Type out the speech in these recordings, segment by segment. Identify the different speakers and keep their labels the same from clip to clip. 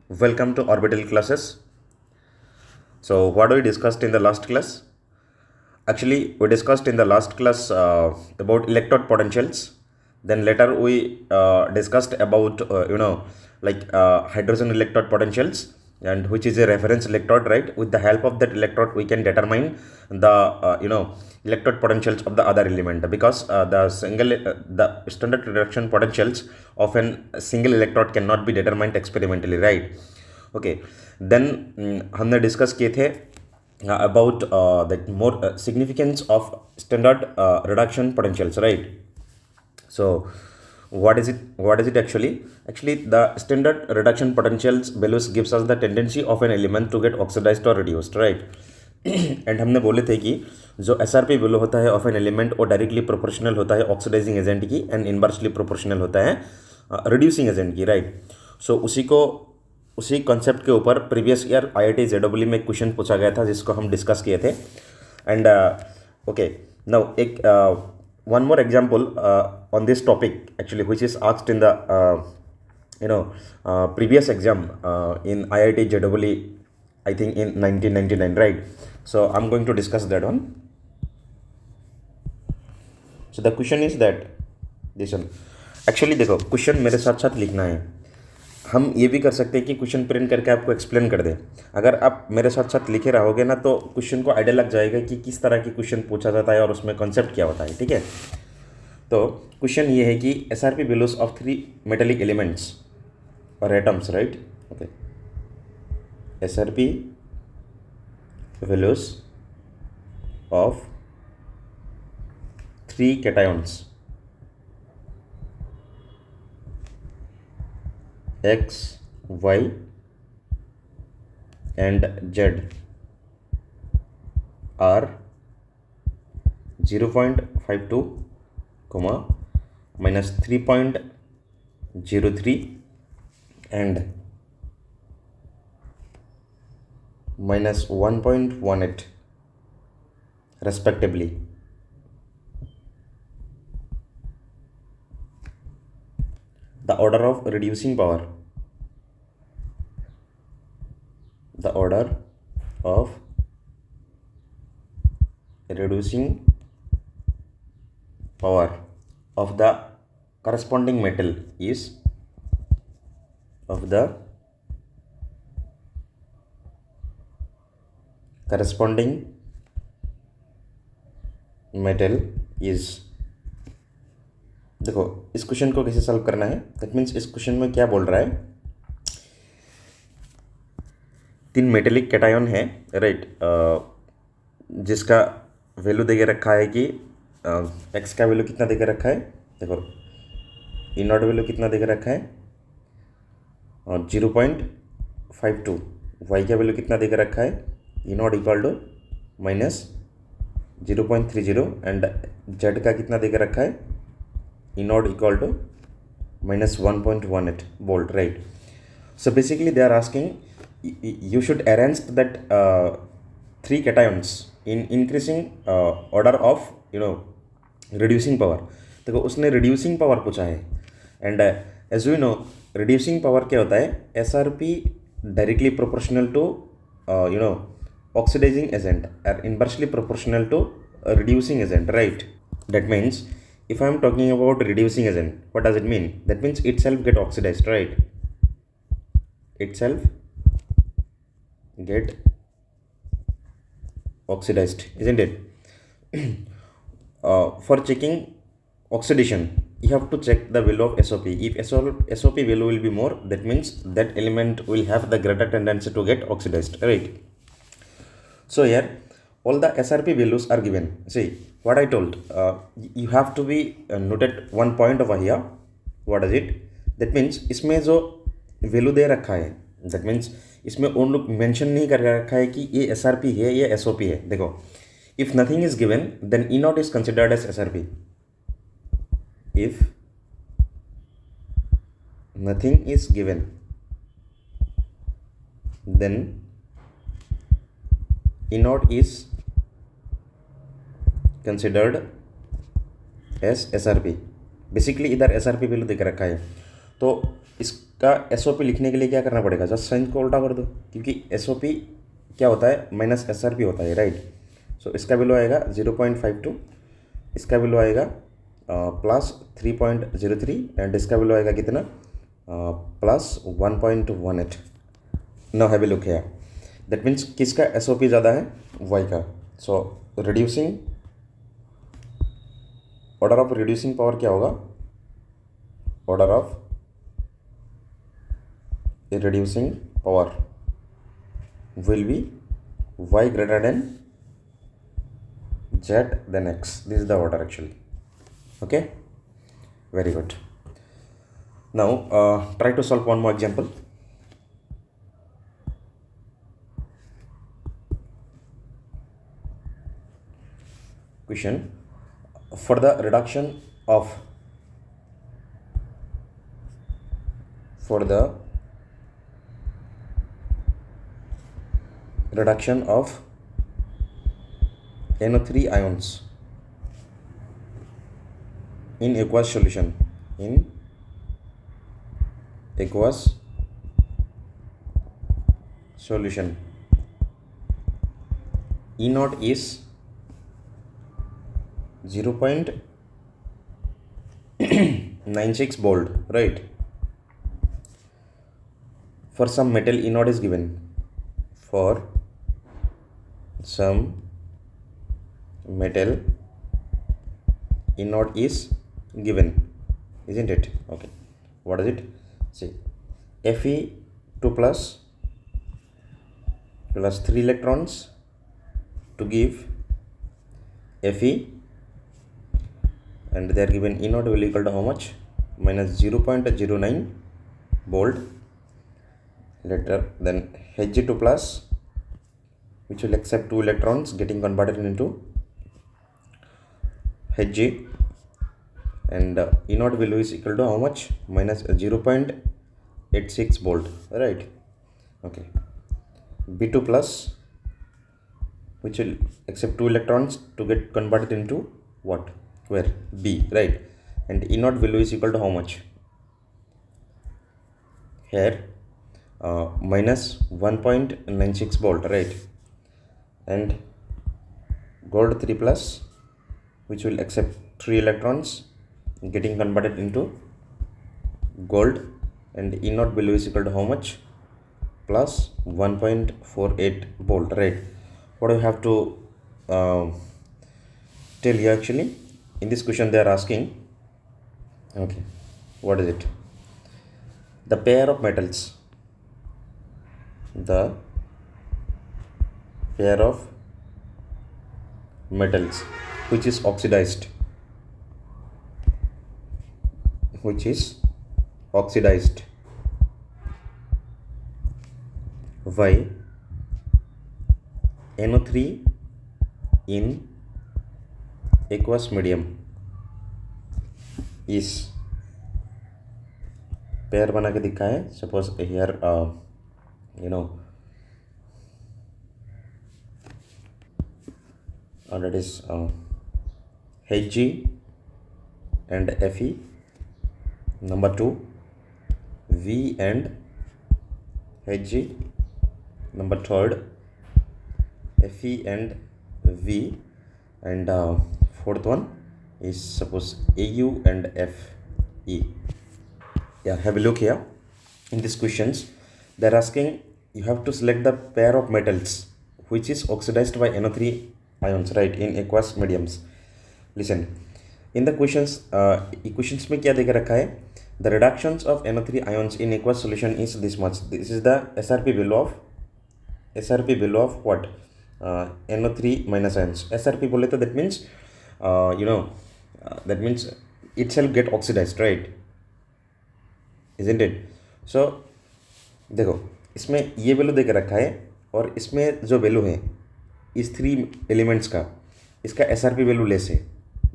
Speaker 1: Welcome to Orbital classes. So, what we discussed in the last class? Actually, we discussed in the last class about electrode potentials. Then later we discussed about hydrogen electrode potentials, and which is a reference electrode, right? With the help of that electrode, we can determine the electrode potentials of the other element, because the standard reduction potentials of a single electrode cannot be determined experimentally, right? Okay. Then हमने discuss किए थे about the more significance of standard reduction potentials, right? So what is it actually? Actually, the standard reduction potentials values gives us the tendency of an element to get oxidized or reduced, right? And हमने बोले थे कि जो S R P value होता है of an element वो directly proportional होता है ऑक्सीडाइजिंग एजेंट की एंड इनवर्सली प्रोपोर्शनल होता है रिड्यूसिंग एजेंट की, राइट? सो उसी कॉन्सेप्ट के ऊपर प्रीवियस ईयर IIT JEE में क्वेश्चन पूछा गया था जिसको हम डिस्कस किए थे. एंड ओके, नाउ एक one more example on this topic actually, which is asked in the previous exam in IIT JEE, I think in 1999, right? So I'm going to discuss that one. So the question is that this one. Actually देखो, question मेरे साथ साथ लिखना है. हम ये भी कर सकते हैं कि क्वेश्चन प्रिंट करके आपको एक्सप्लेन कर दें. अगर आप मेरे साथ साथ लिखे रहोगे ना तो क्वेश्चन को आइडिया लग जाएगा कि किस तरह की क्वेश्चन पूछा जाता है और उसमें कॉन्सेप्ट क्या होता है, ठीक है? तो क्वेश्चन ये है कि S R P values of 3 metallic elements और atoms, right? Okay, S R P values of 3 cations X, Y and Z are 0.52, minus 3.03 and minus 1.18 respectively. The order of reducing power. The order of reducing power of the corresponding metal is देखो इस question को कैसे solve करना है. That means इस question में क्या बोल रहा है, 3 मेटेलिक कैटायन है, राइट? जिसका वैल्यू दे के रखा है कि एक्स का वैल्यू कितना दे के रखा है. देखो ई नॉट वैल्यू कितना दे के रखा है, 0.52. वाई का वैल्यू कितना दे के रखा है, E naught equal to minus 0.30 and Z का कितना दे के रखा है, E naught equal to minus 1.18 volt, right? So basically they are asking you should arrange that 3 cations in increasing order of reducing power. देखो उसने reducing power पूछा है and as we know reducing power क्या होता है, SRP directly proportional to oxidizing agent or inversely proportional to reducing agent, right? That means if I am talking about reducing agent, what does it mean? That means itself get oxidized, right? Itself get oxidized, isn't it? For checking oxidation, you have to check the value of SOP. If SOP value will be more, that means that element will have the greater tendency to get oxidized, right? So here all the SRP values are given. See what I told, you have to be noted one point over here. What is it? That means इसमें जो value दे रखा है, that means इसमें उन लोग mention नहीं कर रखा है कि ये SRP है ये SOP है. देखो if nothing is given then E naught is considered as SRP. If nothing is given then E naught is considered S SRP. Basically इधर SRP वैल्यू देकर रखा है, तो इस का SOP लिखने के लिए क्या करना पड़ेगा, जस्ट साइन को उल्टा कर दो, क्योंकि SOP क्या होता है माइनस SRP होता है, राइट। सो इसका वैल्यू आएगा 0.52, इसका वैल्यू आएगा प्लस 3.03 एंड इसका वैल्यू आएगा कितना, plus 1.18। Now have a look here, that means किसका SOP ज़्यादा है, y का। So reducing order of reducing power क्या होगा, order of reducing power will be y greater than z then x. This is the order actually. Okay, very good. Now try to solve one more example. Question: for the reduction of NO3 ions in aqueous solution, E naught is 0.96 volt, right? For some metal E naught is given. For some metal E naught is given, isn't it? Okay, what is it? See, Fe2 plus 3 electrons to give Fe, and they are given E naught will equal to how much, minus 0.09 volt. Later then Hg2 plus, which will accept 2 electrons getting converted into Hg, and E naught value is equal to how much, minus 0.86 volt, right? Okay, B2 plus, which will accept 2 electrons to get converted into what, where, B, right? And E naught value is equal to how much here, minus 1.96 volt, right? And gold 3 plus, which will accept 3 electrons getting converted into gold, and E naught value is equal to how much, plus 1.48 volt, right? What do you have to tell you actually? In this question they are asking, okay, what is it? The pair of metals, which is oxidized, by NO3 in aqueous medium is, pair बना के दिखा है, suppose here that is Hg and Fe, number 2 V and Hg, number 3rd Fe and V, and fourth one is suppose Au and Fe. Yeah, have a look here. In these questions they are asking, you have to select the pair of metals which is oxidized by NO3 ions, right, in aqueous mediums. Listen, in the questions equations में क्या देकर रखा है, the reductions of NO3 ions in aqueous solution is this much. This is the SRP value of what, NO3 minus ions. SRP बोले तो that means that means itself get oxidized, right, isn't it? So देखो इसमें ये value देकर रखा है, और इसमें जो वैल्यू है इस 3 एलिमेंट्स का, इसका SRP वैल्यू लेस है।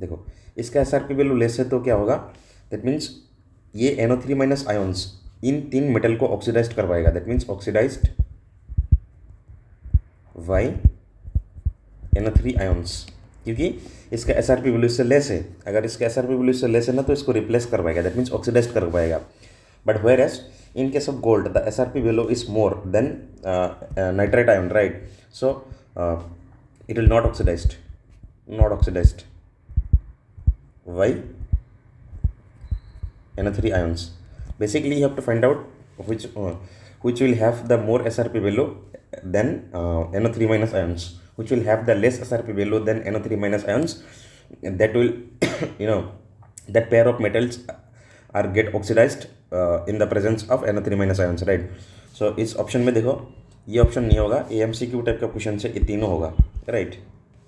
Speaker 1: देखो इसका SRP वैल्यू लेस है तो क्या होगा, दैट मीन्स ये NO3 minus ions in 3 metal को ऑक्सीडाइज्ड करवाएगा, that means oxidized by NO3 ions, क्योंकि इसका SRP वैल्यू से लेस है। अगर इसका SRP वैल्यू से लेस है ना तो इसको रिप्लेस करवाएगा, दैट मीन्स ऑक्सीडाइज्ड करवाएगा। But whereas In case of gold, the SRP value is more than nitrate ion, right? So it will not oxidized. Why? NO3 ions. Basically, you have to find out which will have the more SRP value than NO3 minus ions, which will have the less SRP value than NO3 minus ions. That will that pair of metals are get oxidized in the presence of NO3 minus ions, right? So इस option में देखो, ये option नहीं होगा, AMCQ type का question से ये तीनों होगा, राइट?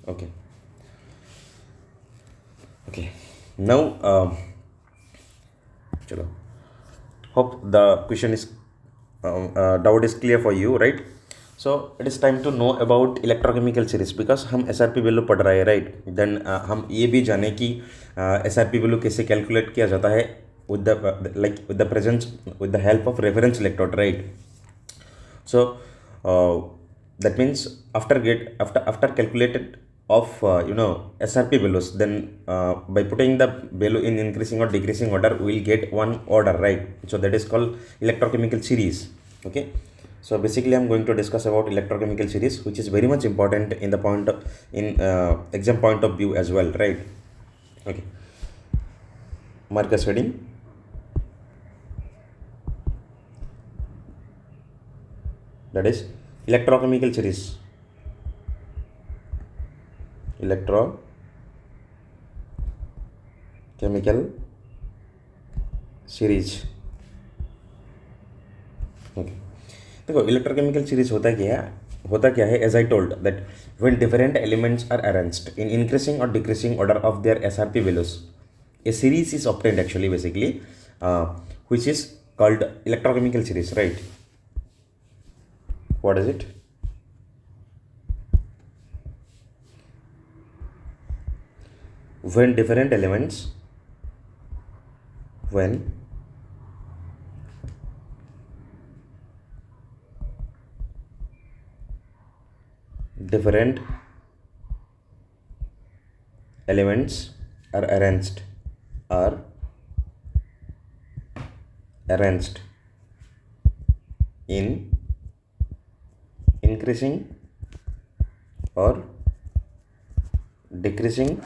Speaker 1: ओके नाउ चलो, hope the question is doubt is clear for you, right? So it is time to know about electrochemical series, because हम SRP वैल्यू पढ़ रहे हैं, राइट? देन हम ये भी जाने कि SRP वैल्यू कैसे कैलकुलेट किया जाता है with the presence, with the help of reference electrode, right? So that means after calculated of SRP values, then by putting the value in increasing or decreasing order, we will get one order, right? So that is called electrochemical series. Okay, so basically I'm going to discuss about electrochemical series, which is very much important in the exam point of view as well, right? Okay, Marcus heading. That is electrochemical series. Electrochemical series. Okay. देखो electrochemical series होता क्या है? As I told that when different elements are arranged in increasing और decreasing order of their SRP values, a series is obtained actually, basically which is called electrochemical series, right? What is it? When different elements are arranged in increasing or decreasing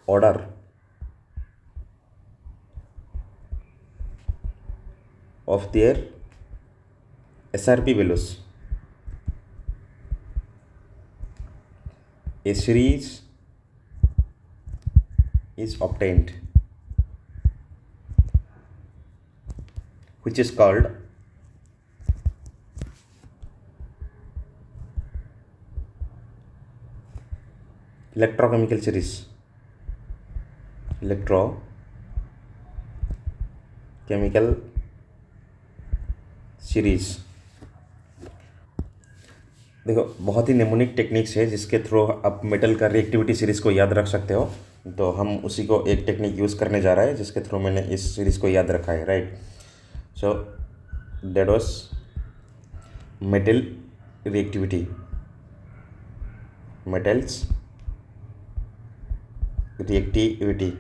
Speaker 1: order of their SRP values, a series is obtained, which is called electrochemical series. Electrochemical series. देखो बहुत ही mnemonic techniques है जिसके through आप metal का reactivity series को याद रख सकते हो, तो हम उसी को एक टेक्निक यूज़ करने जा रहे हैं जिसके थ्रू मैंने इस सीरीज़ को याद रखा है, right? So that was metal reactivity, metals reactivity,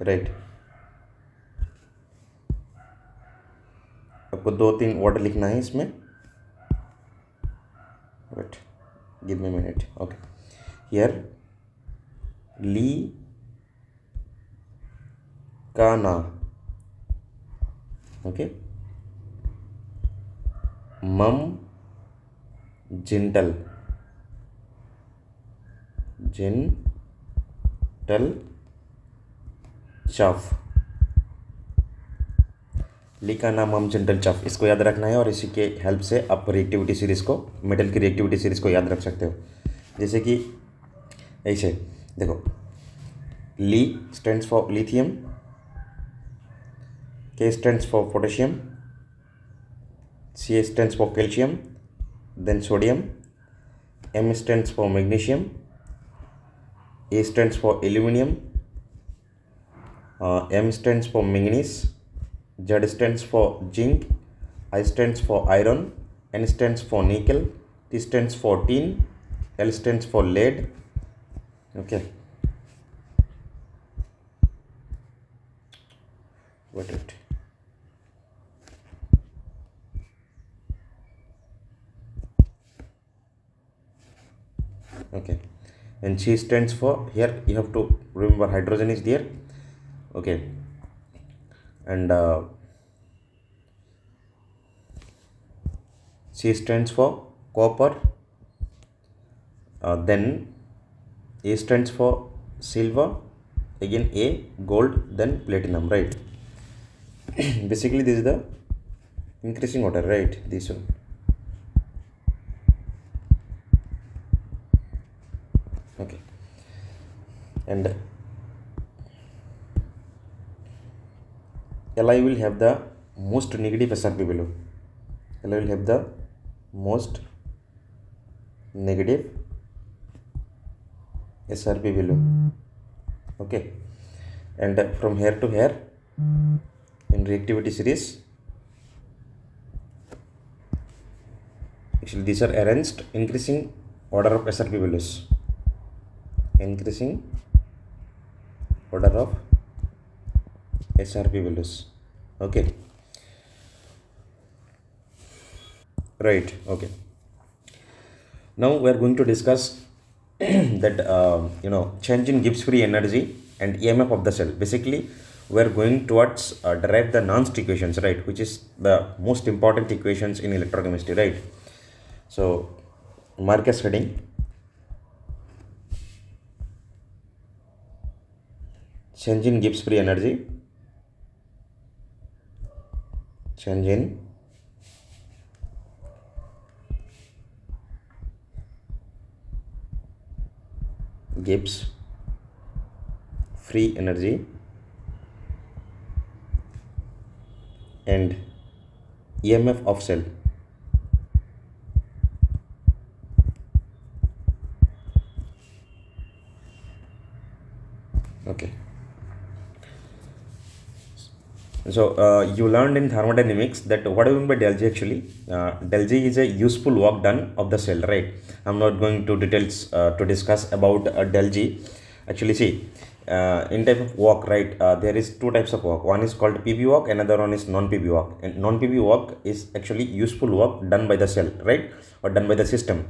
Speaker 1: right? आपको 2-3 वर्ड लिखना है इसमें, wait, give me a minute. Okay, here Licana, okay, mum gentle chaff, लिकाना मम जेंटल चफ, इसको याद रखना है और इसी के हेल्प से आप रिएक्टिविटी सीरीज़ को, मेटल की रिएक्टिविटी सीरीज़ को याद रख सकते हो। जैसे कि ऐसे देखो, Li stands for lithium, K stands for potassium, C stands for calcium, then sodium, M stands for magnesium, A stands for aluminium, M stands for manganese, Z stands for zinc, I stands for iron, N stands for nickel, T stands for tin, L stands for lead. Okay. Wait. Okay, and C stands for, here you have to remember hydrogen is there. Okay, and C stands for copper, then A stands for silver, again A gold, then platinum, right? Basically this is the increasing order, right? This one. Okay, and Li will have the most negative SRP value. Li will have the most negative SRP value. Okay, and from here to here in reactivity series, actually these are arranged increasing order of SRP values, increasing order of SRP values. Okay, right. Okay, now we are going to discuss that change in Gibbs free energy and EMF of the cell. Basically we are going towards derive the Nernst equations, right, which is the most important equations in electrochemistry, right? So mark as heading change in Gibbs free energy, change in Gibbs free energy and EMF of cell. Okay, so you learned in thermodynamics that what do you mean by del G actually? Del G is a useful work done of the cell, right? I'm not going to details to discuss about del G. Actually, see, in type of work, right, there is two types of work. One is called PV work, another one is non-PV work. And non-PV work is actually useful work done by the cell, right, or done by the system,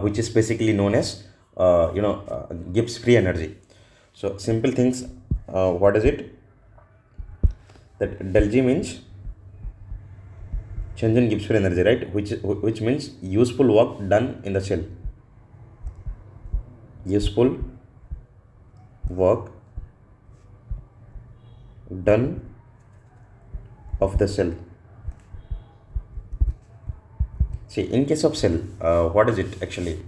Speaker 1: which is basically known as Gibbs free energy. So simple things, what is it? That del G means change in Gibbs free energy, right, which means useful work done in the cell. Useful work done of the cell. See, in case of cell, what is it actually?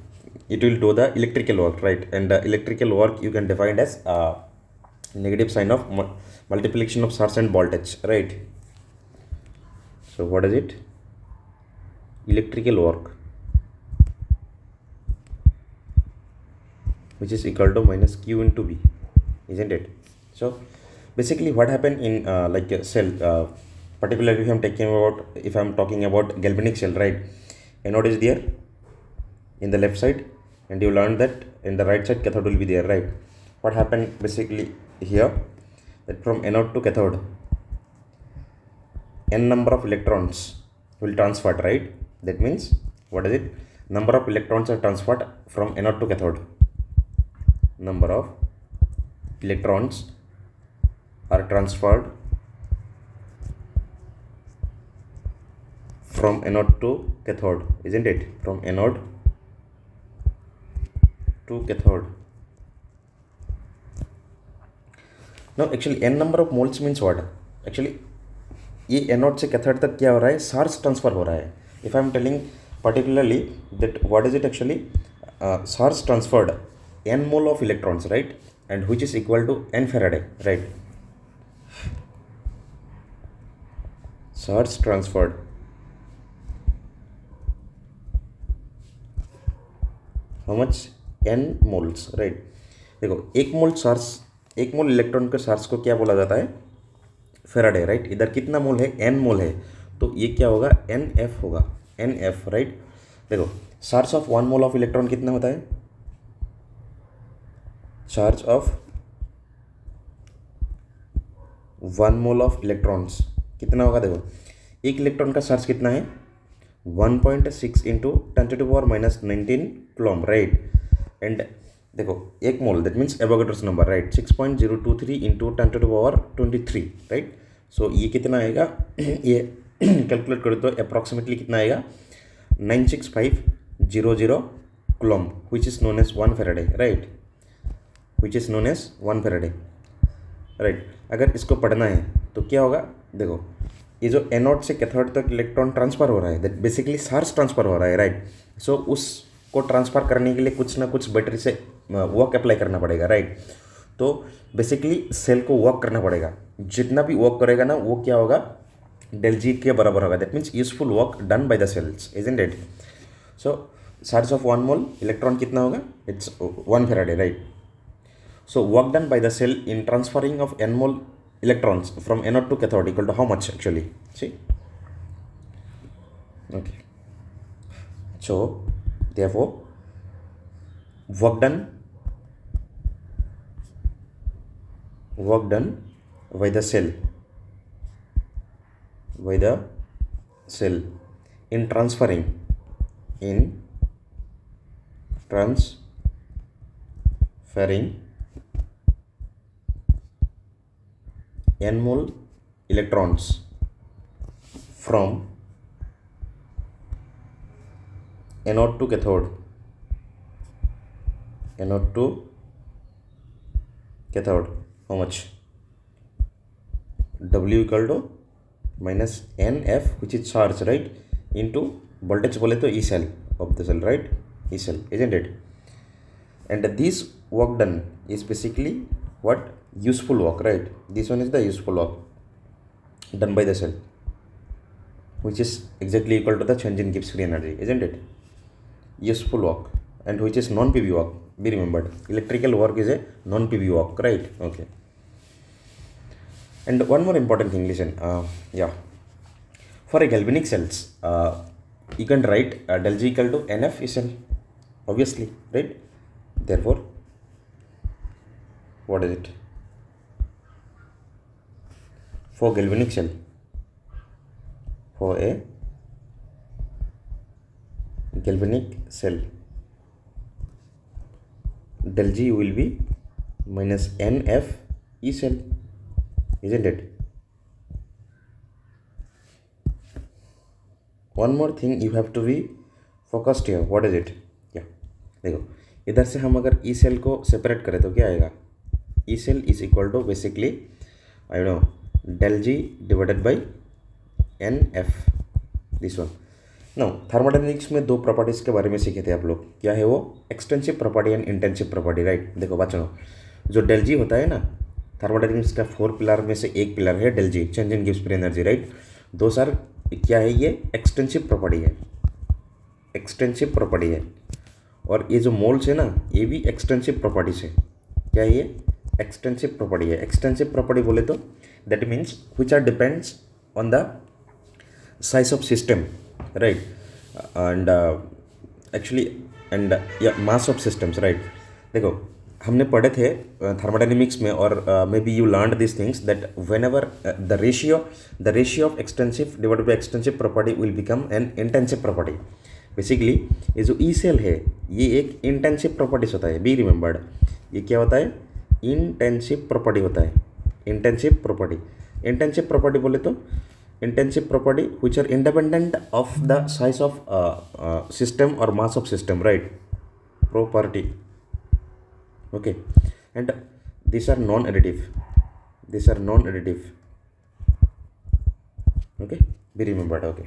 Speaker 1: It will do the electrical work, right? And electrical work you can define as negative sign of multiplication of source and voltage, right? So what is it? Electrical work, which is equal to minus Q into V, isn't it? So basically what happened in like a cell, particularly if I'm talking about galvanic cell, right? Anode is there in the left side, and you learned that in the right side cathode will be there, right? What happened basically here, that from anode to cathode n number of electrons will transferred, right? That means what is it? Number of electrons are transferred from anode to cathode. Number of electrons are transferred from anode to cathode, isn't it? From anode to cathode. Now actually n number of moles means what? Actually ये anode से cathode तक क्या हो रहा है? Charge transfer हो रहा है. If I am telling particularly that what is it actually, charge transferred n mole of electrons, right, and which is equal to n Faraday, right? Charge transferred how much? n moles, right? देखो एक मोल electron के charge को क्या बोला जाता है? Faraday, right? इधर कितना मोल है? n मोल है, तो ये क्या होगा? nf होगा, nf, राइट? देखो charge of 1 mole of electron कितना होता है? Charge of 1 mole of electrons कितना होगा? देखो एक इलेक्ट्रॉन का चार्ज कितना है? 1.6 इंटू 10⁻⁻19 कूलम्ब, राइट? एंड देखो एक mole that means Avogadro's number right 6.023 into 10⁻23 right. So ये कितना आएगा ये कैलकुलेट करो तो अप्रॉक्सीमेटली कितना आएगा 96500 coulomb which is known as 1 faraday right, which is known as 1 faraday right. अगर इसको पढ़ना है तो क्या होगा, देखो ये जो एनोड से कैथोड तक इलेक्ट्रॉन ट्रांसफ़र हो रहा है दैट बेसिकली चार्ज ट्रांसफ़र हो रहा है राइट. सो उसको ट्रांसफ़र करने के लिए कुछ ना कुछ बैटरी से वर्क अप्लाई करना पड़ेगा राइट. तो बेसिकली सेल को वर्क करना पड़ेगा, जितना भी वर्क करेगा ना वो क्या होगा डेल जी के बराबर होगा. That means useful work done by the cells isn't it. So charge of 1 mole electron कितना होगा, it's 1 faraday right. So work done by the cell in transferring of n mole electrons from anode to cathode equal to how much actually? See? Okay. So therefore work done by the cell in transferring n mole electrons from anode to cathode how much, W equal to minus NF which is charge right into voltage बोले तो E cell of the cell right, E cell isn't it. And this work done is basically what useful work right. This one is the useful work done by the cell which is exactly equal to the change in Gibbs free energy isn't it. Useful work and which is non-PV work, be remembered electrical work is a non-PV work right. Okay. And one more important thing, listen, for a galvanic cells you can write del G equal to NF E cell obviously right. Therefore what is it for galvanic cell, for a galvanic cell del G will be minus NF E cell isn't it. One more thing you have to be focused here, what is it. देखो इधर से हम अगर E cell को separate करें तो क्या आएगा, E cell is equal to basically I know del G divided by n F this one. Now thermodynamics में 2 प्रॉपर्टीज़ के बारे में सीखे थे आप लोग, क्या है वो, extensive property and intensive property right. देखो बच्चों जो डेल जी होता है ना थर्मोडायनेमिक्स का 4 पिलर में से एक पिलर है del G, change in Gibbs free energy right. दो सर क्या है ये एक्सटेंसिव प्रॉपर्टी है, एक्सटेंसिव प्रॉपर्टी है. और ये जो मोल्स है ना ये भी एक्सटेंसिव प्रॉपर्टी से, क्या है ये एक्सटेंसिव प्रॉपर्टी है. एक्सटेंसिव प्रॉपर्टी बोले तो that means which are depends on the size of system right and actually and mass of systems right. देखो हमने पढ़े थे थर्मोडायनेमिक्स में और maybe you learn this things that whenever the ratio of extensive divided by extensive property will become an intensive property. Basically ये जो E cell है ये एक इंटेंसिव प्रॉपर्टीज होता है, बी रिमेंबर्ड ये क्या होता है इंटेंसिव प्रॉपर्टी होता है. इंटेंसिव प्रॉपर्टी बोले तो intensive property which are independent of the size of system और mass of system right property. Okay and this are non additive okay be remembered. Okay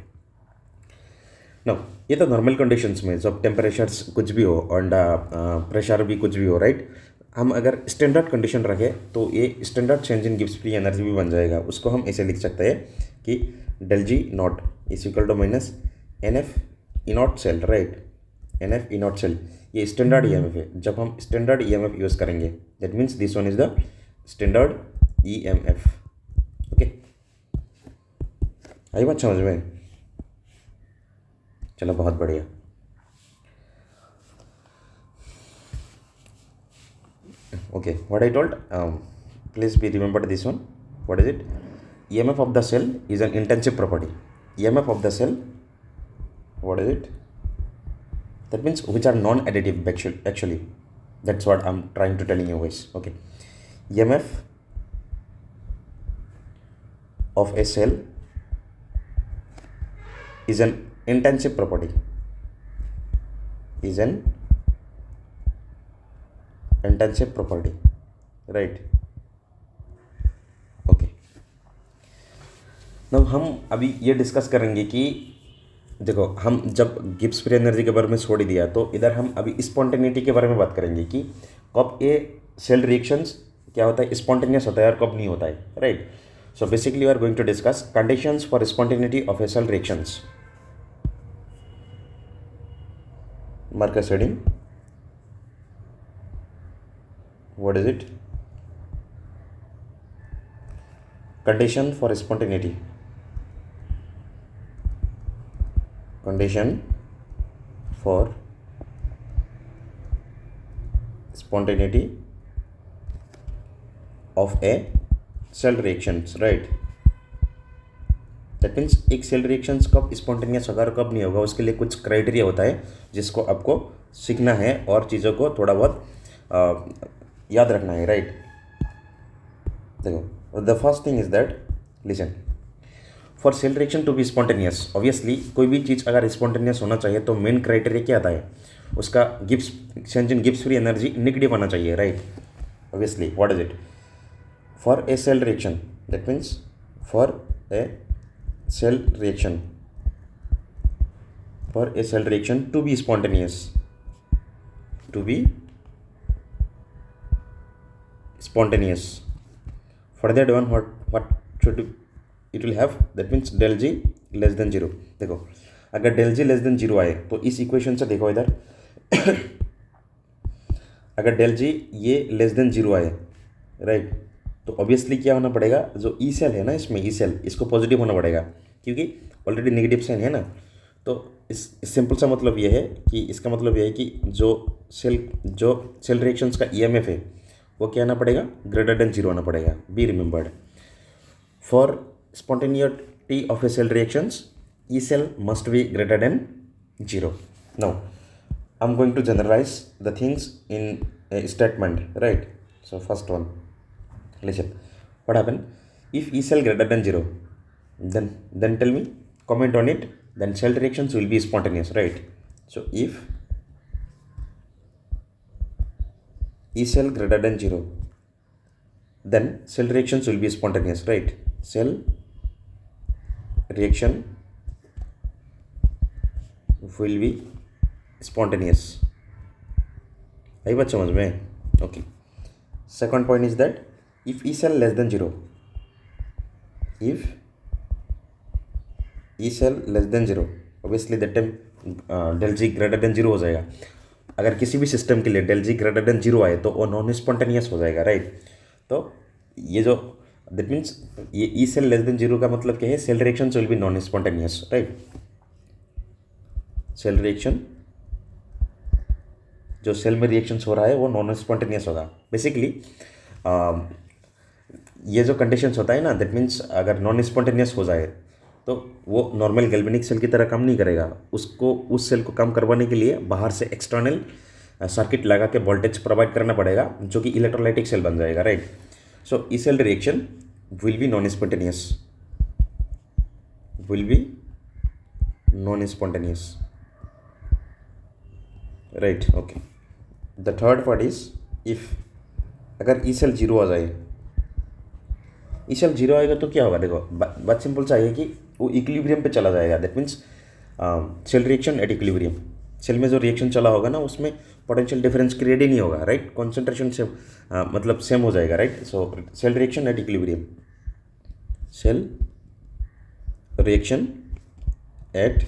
Speaker 1: no ये तो नॉर्मल कंडीशंस में जब temperatures कुछ भी हो और प्रेशर भी कुछ भी हो राइट. हम अगर स्टैंडर्ड कंडीशन रखें तो ये standard change in Gibbs free energy भी बन जाएगा. उसको हम ऐसे लिख सकते हैं कि del G naught is equal to minus n F E naught cell right. N F E naught cell ये स्टैंडर्ड ई एम एफ है. जब हम standard E M F use करेंगे that means this one is the standard E M F. Okay आई बात समझ में, चलो बहुत बढ़िया. Okay, what I told, please be remembered this one. What is it? EMF of the cell is an intensive property. EMF of the cell, what is it? That means which are non-additive actually. That's what I'm trying to telling you guys. Okay. EMF of a cell is an intensive property. Is an intensive property, right? Okay, now हम अभी ये discuss करेंगे कि देखो, हम जब Gibbs free energy के बारे में छोड़ दिया तो इधर हम अभी स्पॉन्टेनिटी के बारे में बात करेंगे कि कब ये सेल रिएक्शंस क्या होता है, स्पॉन्टेनियस होता है और कब नहीं होता है, right? So basically we are going to discuss conditions for spontaneity of a cell reactions. Marcus heading, what is it? Condition for spontaneity. Condition for spontaneity of a cell reactions, right? That means एक cell reactions कब spontaneous होगा और कब नहीं होगा, उसके लिए कुछ क्राइटेरिया होता है जिसको आपको सीखना है और चीज़ों को थोड़ा बहुत याद रखना है, राइट? देखो, the first thing is that, listen, for cell reaction to be spontaneous, obviously कोई भी चीज़ अगर स्पॉन्टेनियस होना चाहिए तो मेन क्राइटेरिया क्या आता है, उसका Gibbs exchange in Gibbs free energy negative आना चाहिए, right? Obviously what is it? For a cell reaction, that means for a cell reaction, for a cell reaction to be spontaneous, to be spontaneous, for that one what should it will have, that means del g less than 0. देखो, अगर del g less than 0 आए तो इस equation से देखो इधर अगर del g ये less than 0 आए, राइट, तो ऑब्वियसली क्या होना पड़ेगा, जो ई सेल है ना, इसमें ई सेल, इसको पॉजिटिव होना पड़ेगा क्योंकि ऑलरेडी नेगेटिव साइन है ना. तो इस सिंपल सा मतलब ये है कि इसका मतलब ये है कि जो सेल रिएक्शंस का ईएमएफ है वो क्या आना पड़ेगा, ग्रेटर देन 0 आना पड़ेगा. Be remembered, for spontaneity of a cell reactions E cell must be greater than 0. Now I am going to generalise the things in a statement, right? So first one, listen, what happen if E cell greater than 0, then tell me, comment on it, then cell reactions will be spontaneous, right? So if E cell greater than 0, then cell reactions will be spontaneous, right? Cell reaction will be spontaneous. आई बात समझ में? Okay. Second point is that if E cell less than 0, if E cell less than 0, obviously that time del G greater than 0 हो जाएगा. अगर किसी भी system के लिए del G greater than 0 आए तो वो नॉन स्पॉन्टेनियस हो जाएगा, राइट? तो ये जो दैट मीन्स ये E cell less than 0 का मतलब क्या है, cell reaction will be non spontaneous, right? Cell reaction, जो सेल में रिएक्शंस हो रहा है वो नॉन स्पॉन्टेनियस होगा. बेसिकली ये जो कंडीशंस होता है ना, दैट मीन्स अगर नॉन स्पॉन्टेनियस हो जाए तो वो नॉर्मल गैल्वेनिक सेल की तरह काम नहीं करेगा. उसको उस सेल को काम करवाने के लिए बाहर से एक्सटर्नल सर्किट लगा के वोल्टेज प्रोवाइड करना पड़ेगा जो कि इलेक्ट्रोलाइटिक सेल बन जाएगा, right? So E cell reaction will be non spontaneous, will be non spontaneous, right? Okay. The third part is if अगर ई सेल 0 आ जाए, ई सेल 0 आएगा तो क्या होगा, देखो बात सिंपल सा है कि वो इक्विलिब्रियम पे चला जाएगा. That means cell reaction at equilibrium, cell में जो रिएक्शन चला होगा ना उसमें पोटेंशियल डिफरेंस क्रिएट ही नहीं होगा, राइट? कॉन्सेंट्रेशन से मतलब सेम हो जाएगा, right? So cell reaction at equilibrium, cell reaction at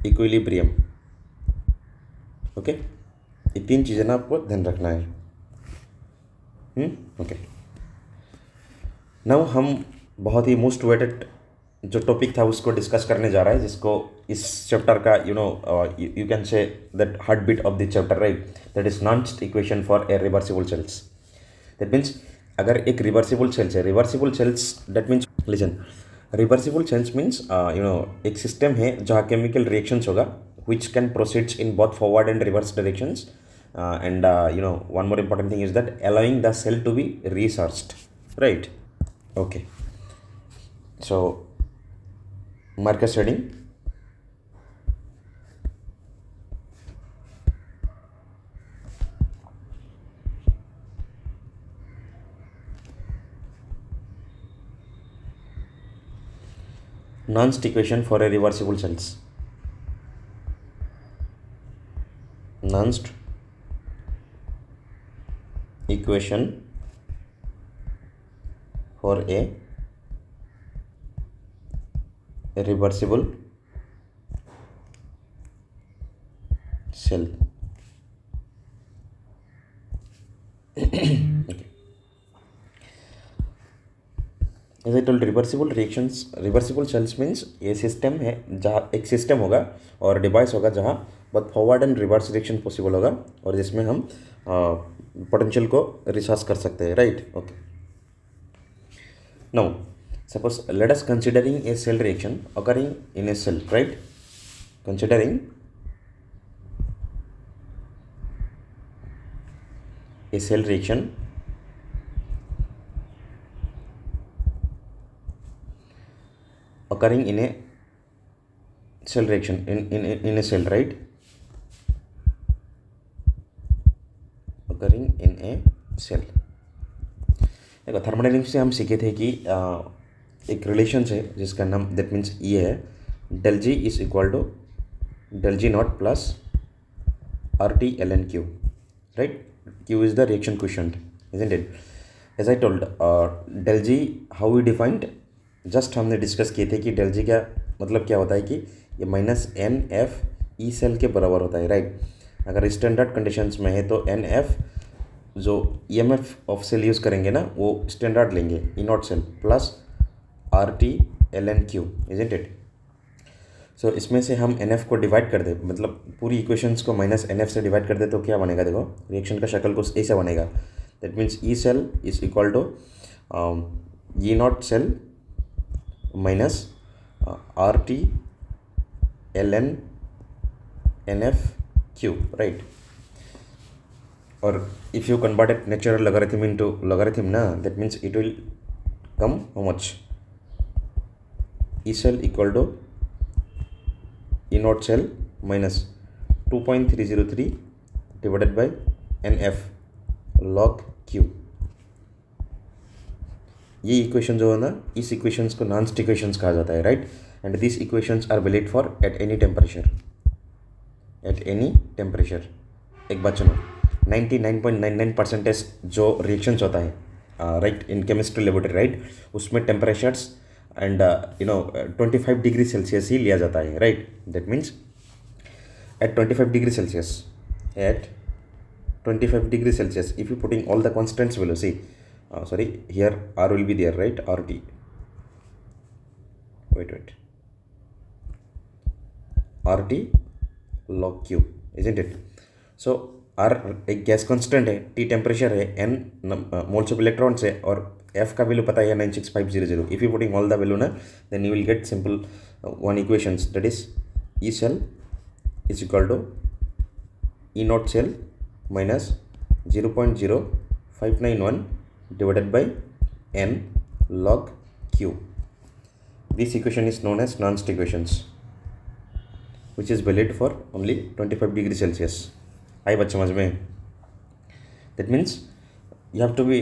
Speaker 1: equilibrium, okay. ये तीन चीज़ें ना आपको ध्यान रखना है. ओके. नाउ हम बहुत ही मोस्ट वेटेड जो टॉपिक था उसको डिस्कस करने जा रहा है, जिसको इस चैप्टर का you can say that heartbeat of the chapter, right? That is Nernst equation for a reversible cells. That means अगर एक रिवर्सिबल सेल्स है, reversible cells that means, listen, reversible cells means एक system है जहाँ chemical reactions होगा which can proceeds in both forward and reverse directions and one more important thing is that allowing the cell to be resourced, right? Okay, so Marcus heading. Nernst equation for a reversible cells. Nernst equation for a reversible cell. Okay. As I told, reversible cells means ये system है जहाँ एक system होगा और device होगा जहाँ बहुत forward and reverse reaction possible होगा और जिसमें हम पोटेंशियल को रिसोर्स कर सकते हैं, right? Okay, now suppose let us considering a cell reaction occurring in a cell, right? Considering a cell reaction occurring in a cell reaction in a cell, right? Occurring in a cell. देखो, thermodynamics से हम सीखे थे कि एक relation है जिसका नाम दैट मीन्स ये है, del G is equal to del G naught plus R T L N Q, right? Q is the reaction quotient, isn't it? As I told, del G how we defined, just हमने discuss किए थे कि del जी का मतलब क्या होता है कि ये minus n F E cell के बराबर होता है, राइट? अगर स्टैंडर्ड कंडीशंस में है तो एन एफ जो E M F of cell use करेंगे ना वो स्टैंडर्ड लेंगे, E naught cell plus R T L N Q, isn't it? So इसमें से हम एन एफ को डिवाइड कर दे, मतलब पूरी इक्वेशंस को माइनस एन एफ से डिवाइड कर दे तो क्या बनेगा? देखो, रिएक्शन का शक्ल कुछ ऐसा बनेगा, that means E cell is equal to E naught cell minus R T L N n F Q, right? और if you convert it natural logarithm into logarithm na, that means it will come how much? E cell equal to E naught cell minus 2.303 divided by NF log Q. ये equation जो है ना, इस equations को Nernst equations कहा जाता है, right? And this equations are valid for at any temperature, at any temperature. एक बात सुनो, 99.99% जो रिएक्शंस होता है, right, in chemistry laboratory, right, उसमें टेम्परेचर्स एंड 25 डिग्री सेल्सियस ही लिया जाता है, right? That means at 25 degree Celsius, at 25 degree Celsius, if you putting all the constants below, see, sorry, here R will be there, right? RT, wait, RT log Q, isn't it? So R एक gas constant है, T temperature है, N moles of electrons है और F का वैल्यू पता है 96500। If you putting all the value ना, then you will get simple one equations, that is E cell is equal to E naught cell minus 0.0591 divided by N log Q. This equation is known as Nernst equations, which is valid for only 25 degree Celsius. आई बात समझ में? That means you have to be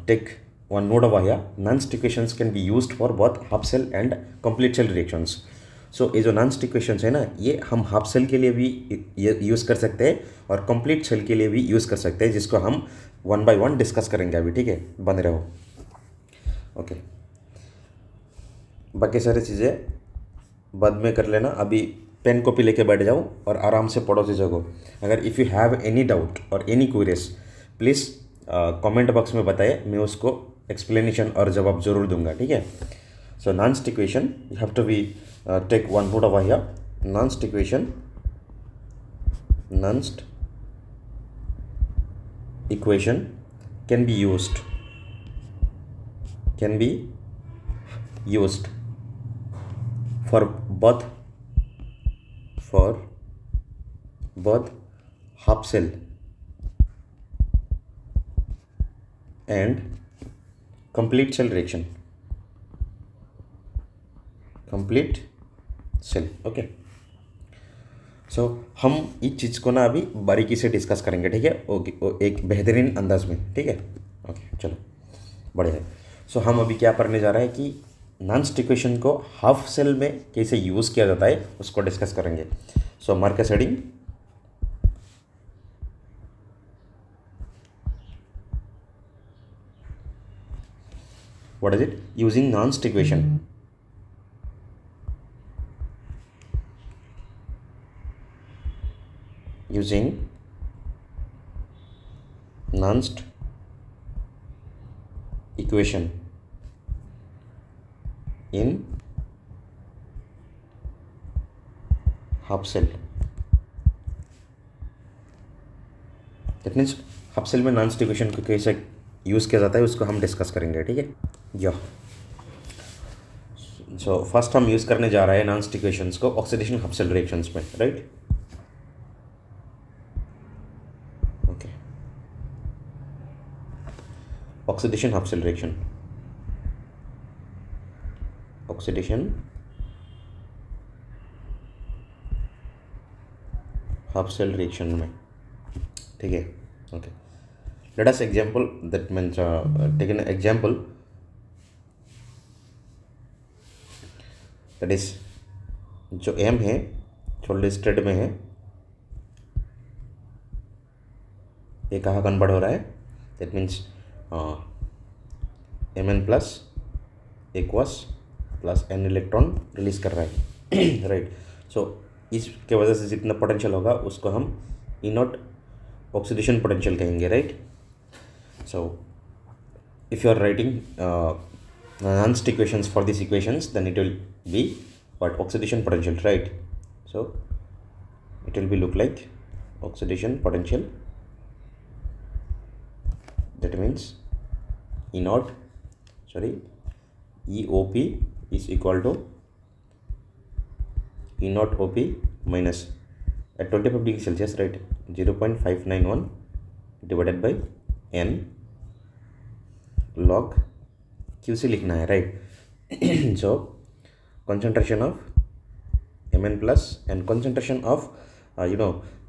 Speaker 1: take one note over here, Nernst equations can be used for both half cell and complete cell reactions. So ये जो Nernst equations है ना, ये हम हाफ सेल के लिए भी यूज़ कर सकते हैं और कंप्लीट सेल के लिए भी यूज़ कर सकते हैं, जिसको हम वन बाय वन डिस्कस करेंगे अभी, ठीक है? बने रहो, ओके? बाकी सारी चीज़ें बाद में कर लेना, अभी पेन कॉपी लेके बैठ जाओ और आराम से पढ़ो चीज़ों को। अगर if you have any doubt और any queries, please comment box में बताए, मैं उसको एक्सप्लेनेशन और जवाब जरूर दूंगा, ठीक है? So Nernst equation, you have to be take one note over here, Nernst equation, Nernst equation can be used for both half cell and complete cell reaction, complete cell. Okay, so हम इस चीज़ को ना अभी बारीकी से discuss करेंगे, ठीक है, ओके, एक बेहतरीन अंदाज में, ठीक है। ओके, चलो, बढ़िया है। सो हम अभी क्या करने जा रहे हैं कि नॉन इक्वेशन को हाफ सेल में कैसे यूज़ किया जाता है उसको डिस्कस करेंगे। So mark as heading, what is it? Using Nernst equation. Using Nernst equation in half cell. That means half cell में नॉन्स्ट इक्वेशन को कैसे यूज़ किया जाता है उसको हम डिस्कस करेंगे, ठीक है। या सो फर्स्ट हम यूज़ करने जा रहे हैं नॉन्स्ट इक्वेशंस को ऑक्सीडेशन हाफ सेल रिएक्शंस में, right. Okay, oxidation half cell reaction, oxidation half cell reaction में, ठीक है। Okay, let us example, that means take an example, that is जो m है जो लिस्टेड में है, ये कहाँ कन्वर्ट हो रहा है, that means mn plus aqueous plus n electron release कर रहा है, राइट। सो इसके वजह से जितना पोटेंशियल होगा उसको हम ई नॉट ऑक्सीडेशन पोटेंशियल कहेंगे, right. So if you are writing Nernst equations for these equations, then it will be what? Oxidation potential, right? So it will be look like oxidation potential, that means EOP is equal to E naught OP minus at 25 degree Celsius, right, 0.591 divided by n log QC लिखना है, right. So concentration of mn plus and concentration of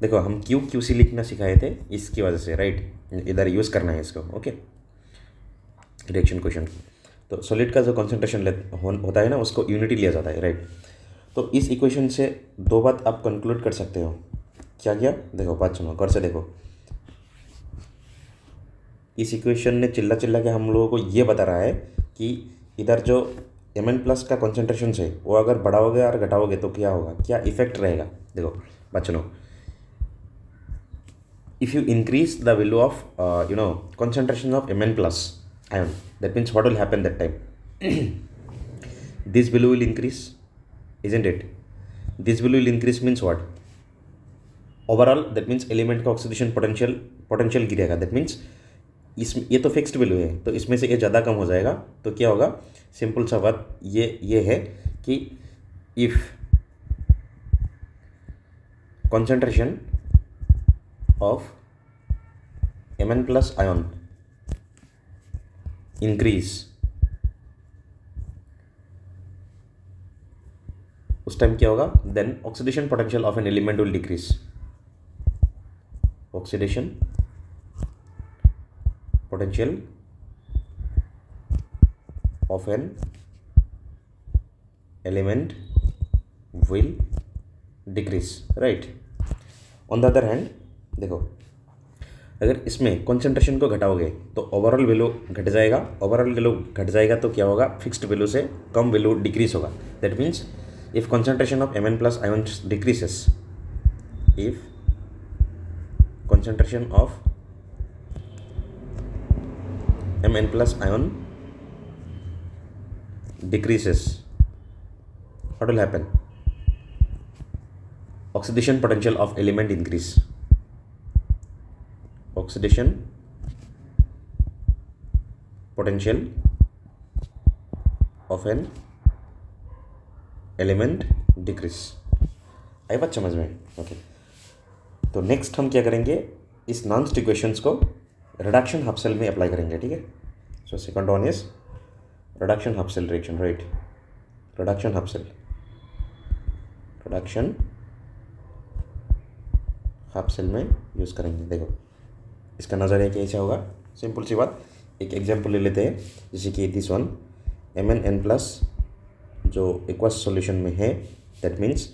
Speaker 1: देखो हम QC लिखना सिखाए थे इसकी वजह से, राइट, इधर यूज़ करना है इसको, ओके। रिएक्शन क्वेश्चन तो सॉलिड का जो कंसंट्रेशन होता है ना उसको यूनिटी लिया जाता है, राइट। तो इस इक्वेशन से दो बात आप कंक्लूड कर सकते हो। क्या क्या? देखो, बात सुनो, गौर से देखो। इस इक्वेशन ने चिल्ला चिल्ला के हम लोगों को ये बता रहा है कि इधर जो mn प्लस का कॉन्सेंट्रेशन है वो अगर बढ़ाओगे और घटाओगे तो क्या होगा, क्या इफेक्ट रहेगा। देखो बच्चों, if you increase the value of concentration of mn plus ion, that means what will happen that time, this value will increase, isn't it. This value will increase means what, overall that means element का oxidation potential गिरेगा। That means ये तो fixed value है, तो इसमें से ये ज़्यादा कम हो जाएगा तो क्या होगा, सिंपल सा बात ये है कि if concentration of mn plus ion increase, उस टाइम क्या होगा, then oxidation potential of an element will decrease. Oxidation potential of an element will decrease, right। on the other hand, देखो अगर इसमें कंसंट्रेशन को घटाओगे तो ओवरऑल वैल्यू घट जाएगा। ओवरऑल वैल्यू घट जाएगा तो क्या होगा, फिक्स्ड वैल्यू से कम वैल्यू डिक्रीज होगा। That means if concentration of mn plus ion decreases, if concentration of mn plus ion decreases, what will happen, oxidation potential of element increase, oxidation potential of an element decrease। आई बात समझ में? Okay, तो next हम क्या करेंगे, इस Nernst equations को reduction half cell में अप्लाई करेंगे, ठीक है। So second one is reduction half cell reaction, right. Reduction half cell, reduction half cell में यूज़ करेंगे। देखो इसका नज़रिया कैसा होगा, सिंपल सी बात, एक एग्जांपल ले लेते हैं, जैसे कि दिस वन Mn+ जो एक्वस सॉल्यूशन में है, दैट मीन्स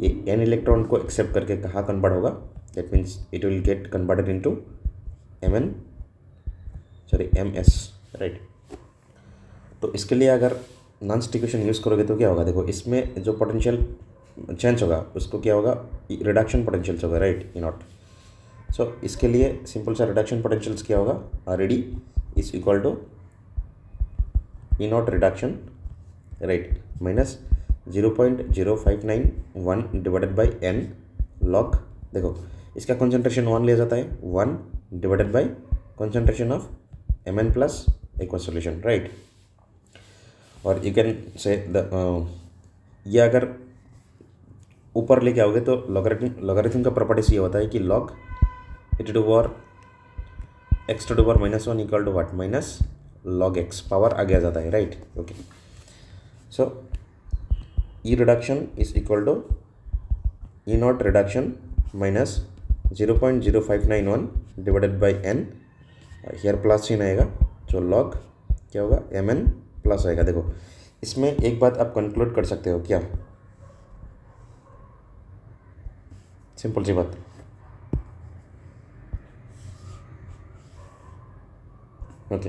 Speaker 1: ये n इलेक्ट्रॉन को एक्सेप्ट करके कहाँ कन्वर्ट होगा, that means it will get converted into Ms, right. तो इसके लिए अगर नॉन स्टिक्वेशन यूज़ करोगे तो क्या होगा, देखो इसमें जो पोटेंशियल चेंज होगा उसको क्या होगा, रिडक्शन पोटेंशियल्स होगा, राइट, ई नॉट। सो इसके लिए सिंपल सा रिडक्शन पोटेंशियल्स क्या होगा, RD is equal to E naught reduction, right, minus 0.0591 divided by n log, देखो इसका कॉन्सेंट्रेशन 1 लिया जाता है, 1 divided by concentration of Mn+ aqueous solution, right. और यू कैन से ये अगर ऊपर लेके आओगे तो लॉगरिथम का प्रॉपर्टीज ये होता है कि log e to the power x to the power -1 equal to what, minus log x, power आगे आ जाता है, right, okay. So E reduction is equal to E naught reduction minus 0.0591 divided by n, here plus चिन्ह आएगा, जो log क्या होगा, Mn+ आएगा। देखो इसमें एक बात आप कंक्लूड कर सकते हो, क्या, सिंपल सी बात, ओके,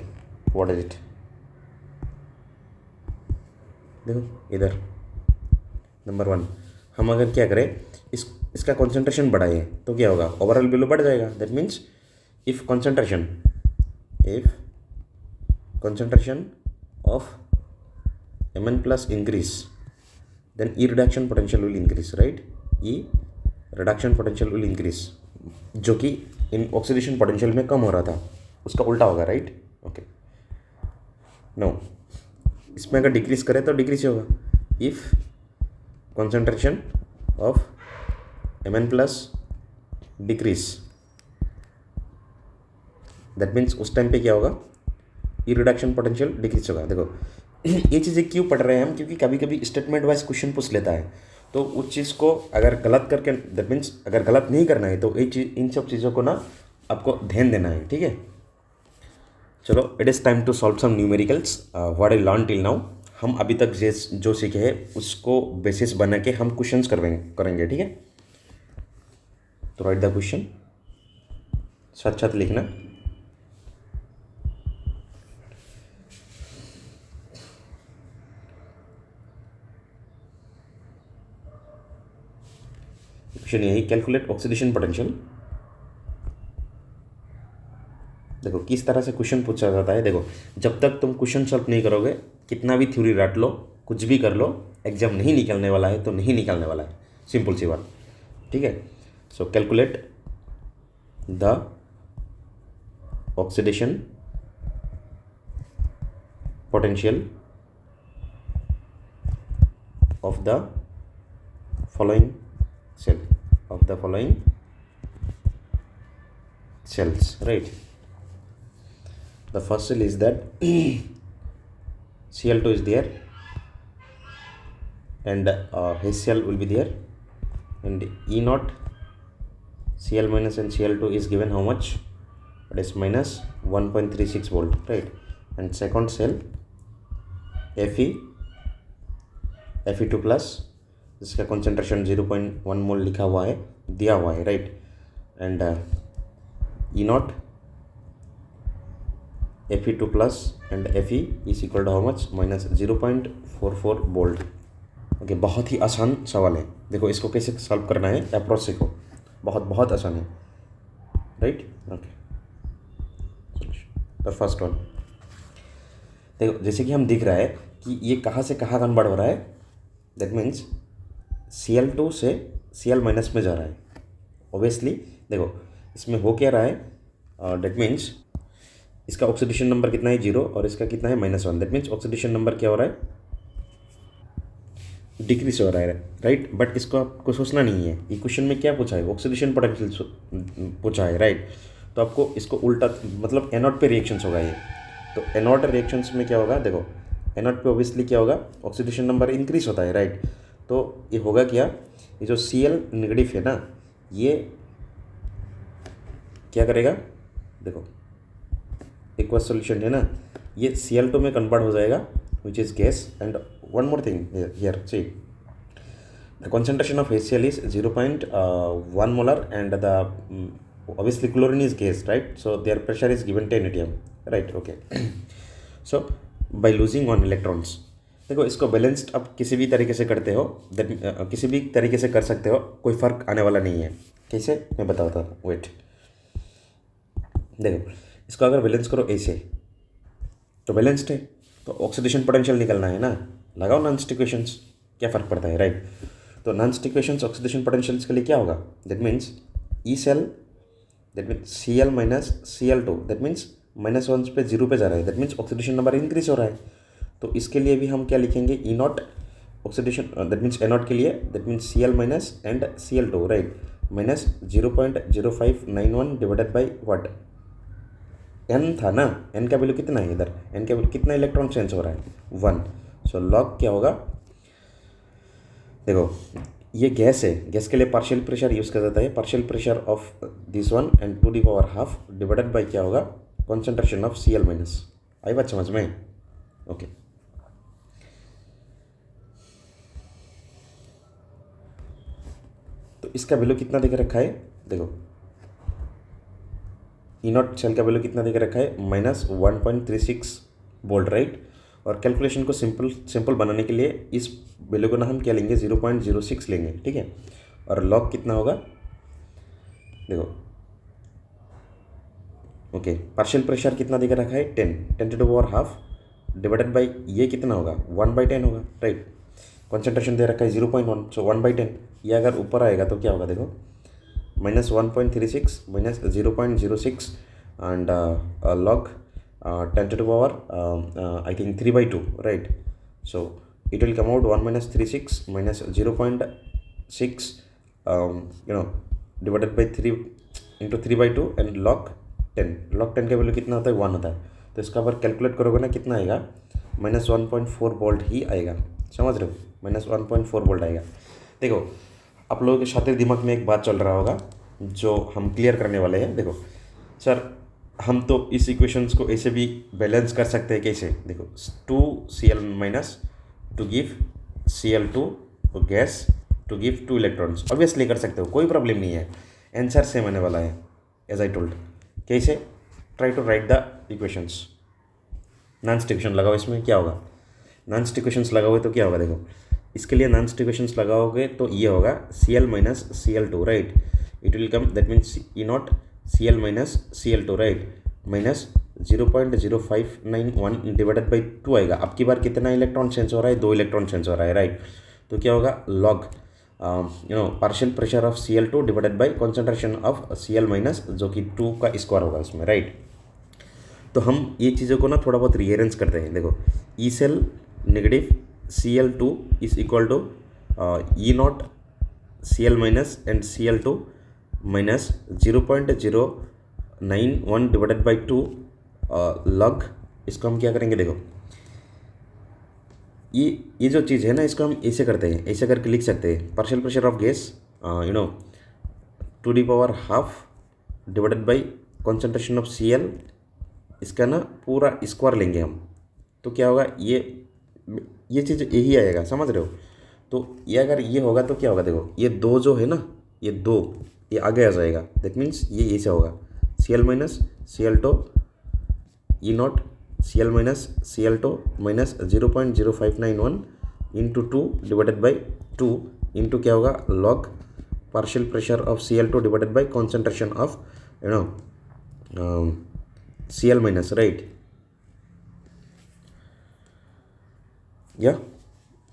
Speaker 1: व्हाट इज इट, देखो इधर नंबर 1, हम अगर क्या करें, इसका कॉन्सेंट्रेशन बढ़ाए तो क्या होगा, ओवरऑल वैल्यू बढ़ जाएगा। That means if concentration of Mn+ increase, then E reduction potential will increase, right, E reduction potential will increase, जो कि इन ऑक्सीडेशन पोटेंशियल में कम हो रहा था, उसका उल्टा होगा, राइट, ओके। नो, इसमें अगर डिक्रीज करें तो डिक्रीज होगा, if concentration of Mn+ decrease, that means उस टाइम पे क्या होगा, ई रिडक्शन पोटेंशियल डिक्रीज होगा। देखो ये चीज़ें क्यों पढ़ रहे हैं हम, क्योंकि कभी कभी स्टेटमेंट वाइज क्वेश्चन पूछ लेता है, तो उस चीज़ को अगर गलत करके, दैट मीन्स अगर गलत नहीं करना है तो इन सब चीज़ों को ना आपको ध्यान देना है, ठीक है। चलो it is time to solve some numericals what I learn till now. हम अभी तक जो सीखे हैं उसको बेसिस बना के हम क्वेश्चंस करेंगे, ठीक है। तो राइट द क्वेश्चन, साथ साथ लिखना। क्वेश्चन यही, कैलकुलेट ऑक्सीडेशन पोटेंशियल। देखो किस तरह से क्वेश्चन पूछा जाता है, देखो जब तक तुम क्वेश्चन सॉल्व नहीं करोगे, कितना भी थ्योरी रट लो, कुछ भी कर लो, एग्जाम नहीं निकलने वाला है तो नहीं निकलने वाला है, सिंपल सी बात, ठीक है। सो calculate the oxidation potential of the following cells, right. The first cell is that Cl2 is there, and HCl will be there, and E naught Cl minus and Cl2 is given how much, it is minus 1.36 volt, right. And second cell Fe2 plus, जिसका concentration 0.1 मोल लिखा हुआ है, दिया हुआ है, right. And E naught Fe2 plus and Fe is equal to how much, minus 0.44 volt, okay. बहुत ही आसान सवाल है, देखो इसको कैसे सॉल्व करना है, अप्रोच सीखो, बहुत आसान है, right, okay. The first one, देखो जैसे कि हम दिख रहा है कि ये कहाँ से कहाँ कन्वर्ट हो रहा है, दैट मीन्स Cl2 से Cl माइनस में जा रहा है, ऑब्वियसली। देखो इसमें हो क्या रहा है, दैट मीन्स इसका ऑक्सीडेशन नंबर कितना है, 0, और इसका कितना है, -1, दैट मीन्स ऑक्सीडेशन नंबर क्या हो रहा है, डिक्रीज हो रहा है, राइट। बट इसको आपको सोचना नहीं है, ये क्वेश्चन में क्या पूछा है, ऑक्सीडेशन पोटेंशियल पूछा है, राइट। तो आपको इसको उल्टा मतलब एनोड पे रिएक्शंस होगा ये। तो एनोड रिएक्शंस में क्या होगा, देखो एनोड पे ऑब्वियसली क्या होगा, ऑक्सीडेशन नंबर इंक्रीज होता है, राइट। तो ये होगा क्या, ये जो Cl नेगेटिव है ना, ये क्या करेगा, देखो एक्वस सॉल्यूशन है ना, ये Cl2 में कन्वर्ट हो जाएगा which is gas. And one more thing here, see the concentration of HCl is 0.1 molar and the obviously chlorine is gas, right? So their pressure is given 10 atm, right? Okay. So by losing 1 electrons, देखो इसको balanced आप किसी भी तरीके से करते हो, किसी भी तरीके से कर सकते हो, कोई फ़र्क आने वाला नहीं है। कैसे, मैं बताता हूँ, वेट। देखो इसको अगर बैलेंस करो ऐसे तो बैलेंस्ड है, तो ऑक्सीडेशन पोटेंशियल निकलना है ना, लगाओ नॉन स्टिक इक्वेशंस, क्या फ़र्क पड़ता है, राइट। तो non stick equations oxidation potentials के लिए क्या होगा, that means E cell, that means Cl minus Cl2, that means -1 पे 0 पे जा रहा है, that means oxidation number increase हो रहा है। तो इसके लिए भी हम क्या लिखेंगे, E naught oxidation, that means anode के लिए, that means Cl minus and Cl2, right, minus 0.0591 divided by what, n था ना, एन का वैल्यू कितना है इधर, एन का वैल्यू कितना इलेक्ट्रॉन चेंज हो रहा है, 1। सो लॉग क्या होगा, देखो ये गैस है, गैस के लिए पार्शियल प्रेशर यूज़ कर जाता है, partial pressure of this one and 2^½ divided by क्या होगा, कॉन्सेंट्रेशन ऑफ Cl माइनस। आई बात समझ में, ओके। तो इसका वैल्यू कितना देकर रखा है, देखो ई नॉट सेल का वैल्यू कितना देकर रखा है, -1.36 वोल्ट, राइट। और कैलकुलेशन को सिंपल बनाने के लिए इस वैल्यू को ना हम क्या लेंगे, 0.06 लेंगे, ठीक है। और लॉग कितना होगा, देखो ओके, पार्शियल प्रेशर कितना देकर रखा है, 10 डिवाइडेड बाई ये कितना होगा, 1/10 होगा, राइट। कॉन्सेंट्रेशन दे रखा है 0.1, सो 1/10, ये अगर ऊपर आएगा तो क्या होगा, देखो -1.36 minus 0.06 and log 10 I think 3/2, right? So it will come out 1 minus 36 minus 0.6 divided by 3 into 3/2 and log 10, log 10 का वैल्यू कितना होता है, 1 होता है। तो इसका अगर कैलकुलेट करोगे ना कितना आएगा, -1.4 वोल्ट ही आएगा, समझ रहे हो, -1.4 वोल्ट आएगा। देखो आप लोगों के शातिर दिमाग में एक बात चल रहा होगा जो हम क्लियर करने वाले हैं। देखो सर हम तो इस इक्वेशंस को ऐसे भी बैलेंस कर सकते हैं, कैसे, देखो 2Cl minus two give Cl2 gas to give 2 electrons, obviously कर सकते हो, कोई प्रॉब्लम नहीं है, आंसर सेम आने वाला है एज आई टोल्ड। कैसे, try to write the equations, नॉन स्टिक्वेशन लगाओ, इसमें क्या होगा, नॉन स्टिक्वेशंस लगाओगे तो क्या होगा, देखो इसके लिए नॉन स्टिक्वेशंस लगाओगे तो ये होगा Cl minus Cl2, right, it will come, that means E naught Cl minus Cl2, right, minus 0.0591 divided by 2 आएगा। अब की बार कितना इलेक्ट्रॉन चेंज हो रहा है, 2 इलेक्ट्रॉन चेंज हो रहा है, राइट। तो क्या होगा, log partial pressure of Cl2 divided by concentration of Cl minus, जो कि 2 का स्क्वायर होगा इसमें, राइट। तो हम ये चीज़ों को ना थोड़ा बहुत रीअरेंज करते हैं। देखो E cell negative Cl2 is equal to E naught Cl minus and Cl2 minus 0.091 divided by 2 log, इसको हम क्या करेंगे, देखो ये जो चीज़ है ना, इसको हम ऐसे करते हैं, ऐसे करके लिख सकते हैं, partial pressure of gas 2^½ divided by concentration of Cl, इसका ना पूरा स्क्वायर लेंगे हम, तो क्या होगा, ये चीज़ यही आएगा, समझ रहे हो। तो ये अगर ये होगा तो क्या होगा, देखो ये 2 जो है ना, ये 2 ये आगे आ जाएगा, दैट मीन्स ये ऐसे होगा, Cl minus Cl2 E naught Cl minus Cl2 minus 0.0591 into 2 divided by 2 into क्या होगा, log partial pressure of Cl2 divided by concentration of Cl minus, right. या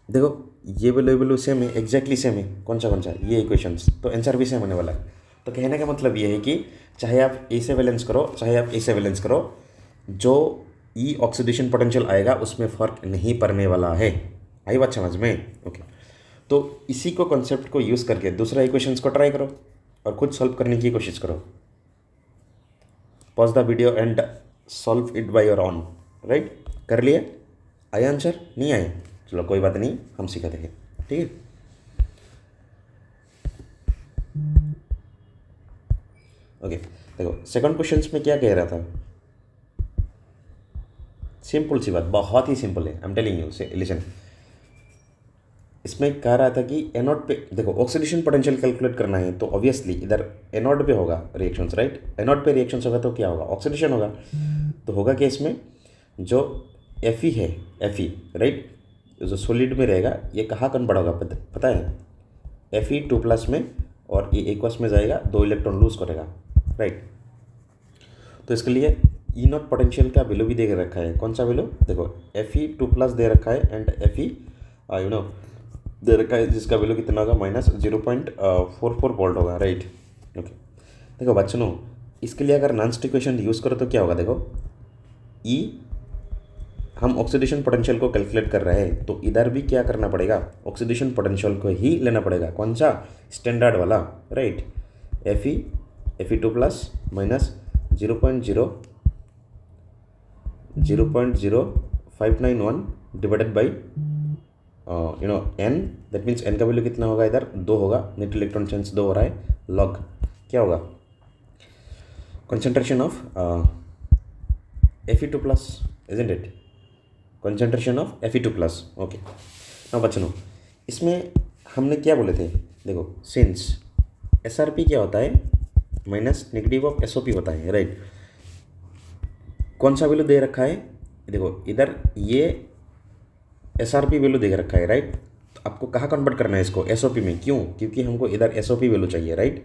Speaker 1: देखो ये वैल्यू सेम है, एग्जैक्टली सेम है, कौन सा ये इक्वेशंस, तो आंसर भी सेम होने वाला है। तो कहने का मतलब ये है कि चाहे आप ऐसे बैलेंस करो, चाहे आप ऐसे बैलेंस करो, जो ई ऑक्सीडेशन पोटेंशियल आएगा उसमें फ़र्क नहीं पड़ने वाला है। आई बात समझ में, ओके। तो इसी को कॉन्सेप्ट को यूज़ करके दूसरा इक्वेशंस को ट्राई करो और खुद सॉल्व करने की कोशिश करो। Pause the video and solve it by your on, right. कर लिए? आए आंसर? नहीं आए? चलो कोई बात नहीं, हम सिखाते हैं, ठीक है। ओके देखो सेकंड क्वेश्चन में क्या कह रहा था, सिंपल सी बात, बहुत ही सिंपल है, आई एम टेलिंग यू, से लिसन। इसमें कह रहा था कि एनोड पे देखो ऑक्सीडेशन पोटेंशियल कैलकुलेट करना है, तो ऑब्वियसली इधर एनोड पे होगा रिएक्शंस, राइट। एनोड पे रिएक्शंस होगा तो क्या होगा, ऑक्सीडेशन होगा। तो होगा क्या इसमें, जो Fe है, Fe राइट, जो सॉलिड में रहेगा ये कहाँ कन्वर्ट होगा पता है, Fe2+ में, और ये एक्वस में जाएगा, 2 इलेक्ट्रॉन लूज करेगा, राइट। तो इसके लिए ई नॉट पोटेंशियल का वैल्यू भी दे रखा है, कौन सा वैल्यू देखो, Fe2+ दे रखा है एंड Fe दे रखा है, जिसका वैल्यू कितना होगा, -0.44 वोल्ट होगा, राइट। ओके देखो बच्चों, इसके लिए अगर नॉन इक्वेशन यूज़ करो तो क्या होगा, देखो ई, हम ऑक्सीडेशन पोटेंशियल को कैलकुलेट कर रहे हैं, तो इधर भी क्या करना पड़ेगा, ऑक्सीडेशन पोटेंशियल को ही लेना पड़ेगा, कौन सा, स्टैंडर्ड वाला, right. Fe2+ minus 0.0591 divided by n, that means n का वैल्यू कितना होगा, इधर 2 होगा, नेट इलेक्ट्रॉन चेंज 2 हो रहा है, लॉग क्या होगा, concentration of Fe2+, isn't it, concentration of Fe2+, okay. ना बच्चों, इसमें हमने क्या बोले थे, देखो सिंस SRP क्या होता है, माइनस नेगेटिव ऑफ SOP होता है, राइट। कौन सा वैल्यू दे रखा है, देखो इधर ये SRP वैल्यू दे रखा है, राइट। तो आपको कहाँ कन्वर्ट करना है इसको, SOP में, क्यों, क्योंकि हमको इधर SOP वैल्यू चाहिए, राइट।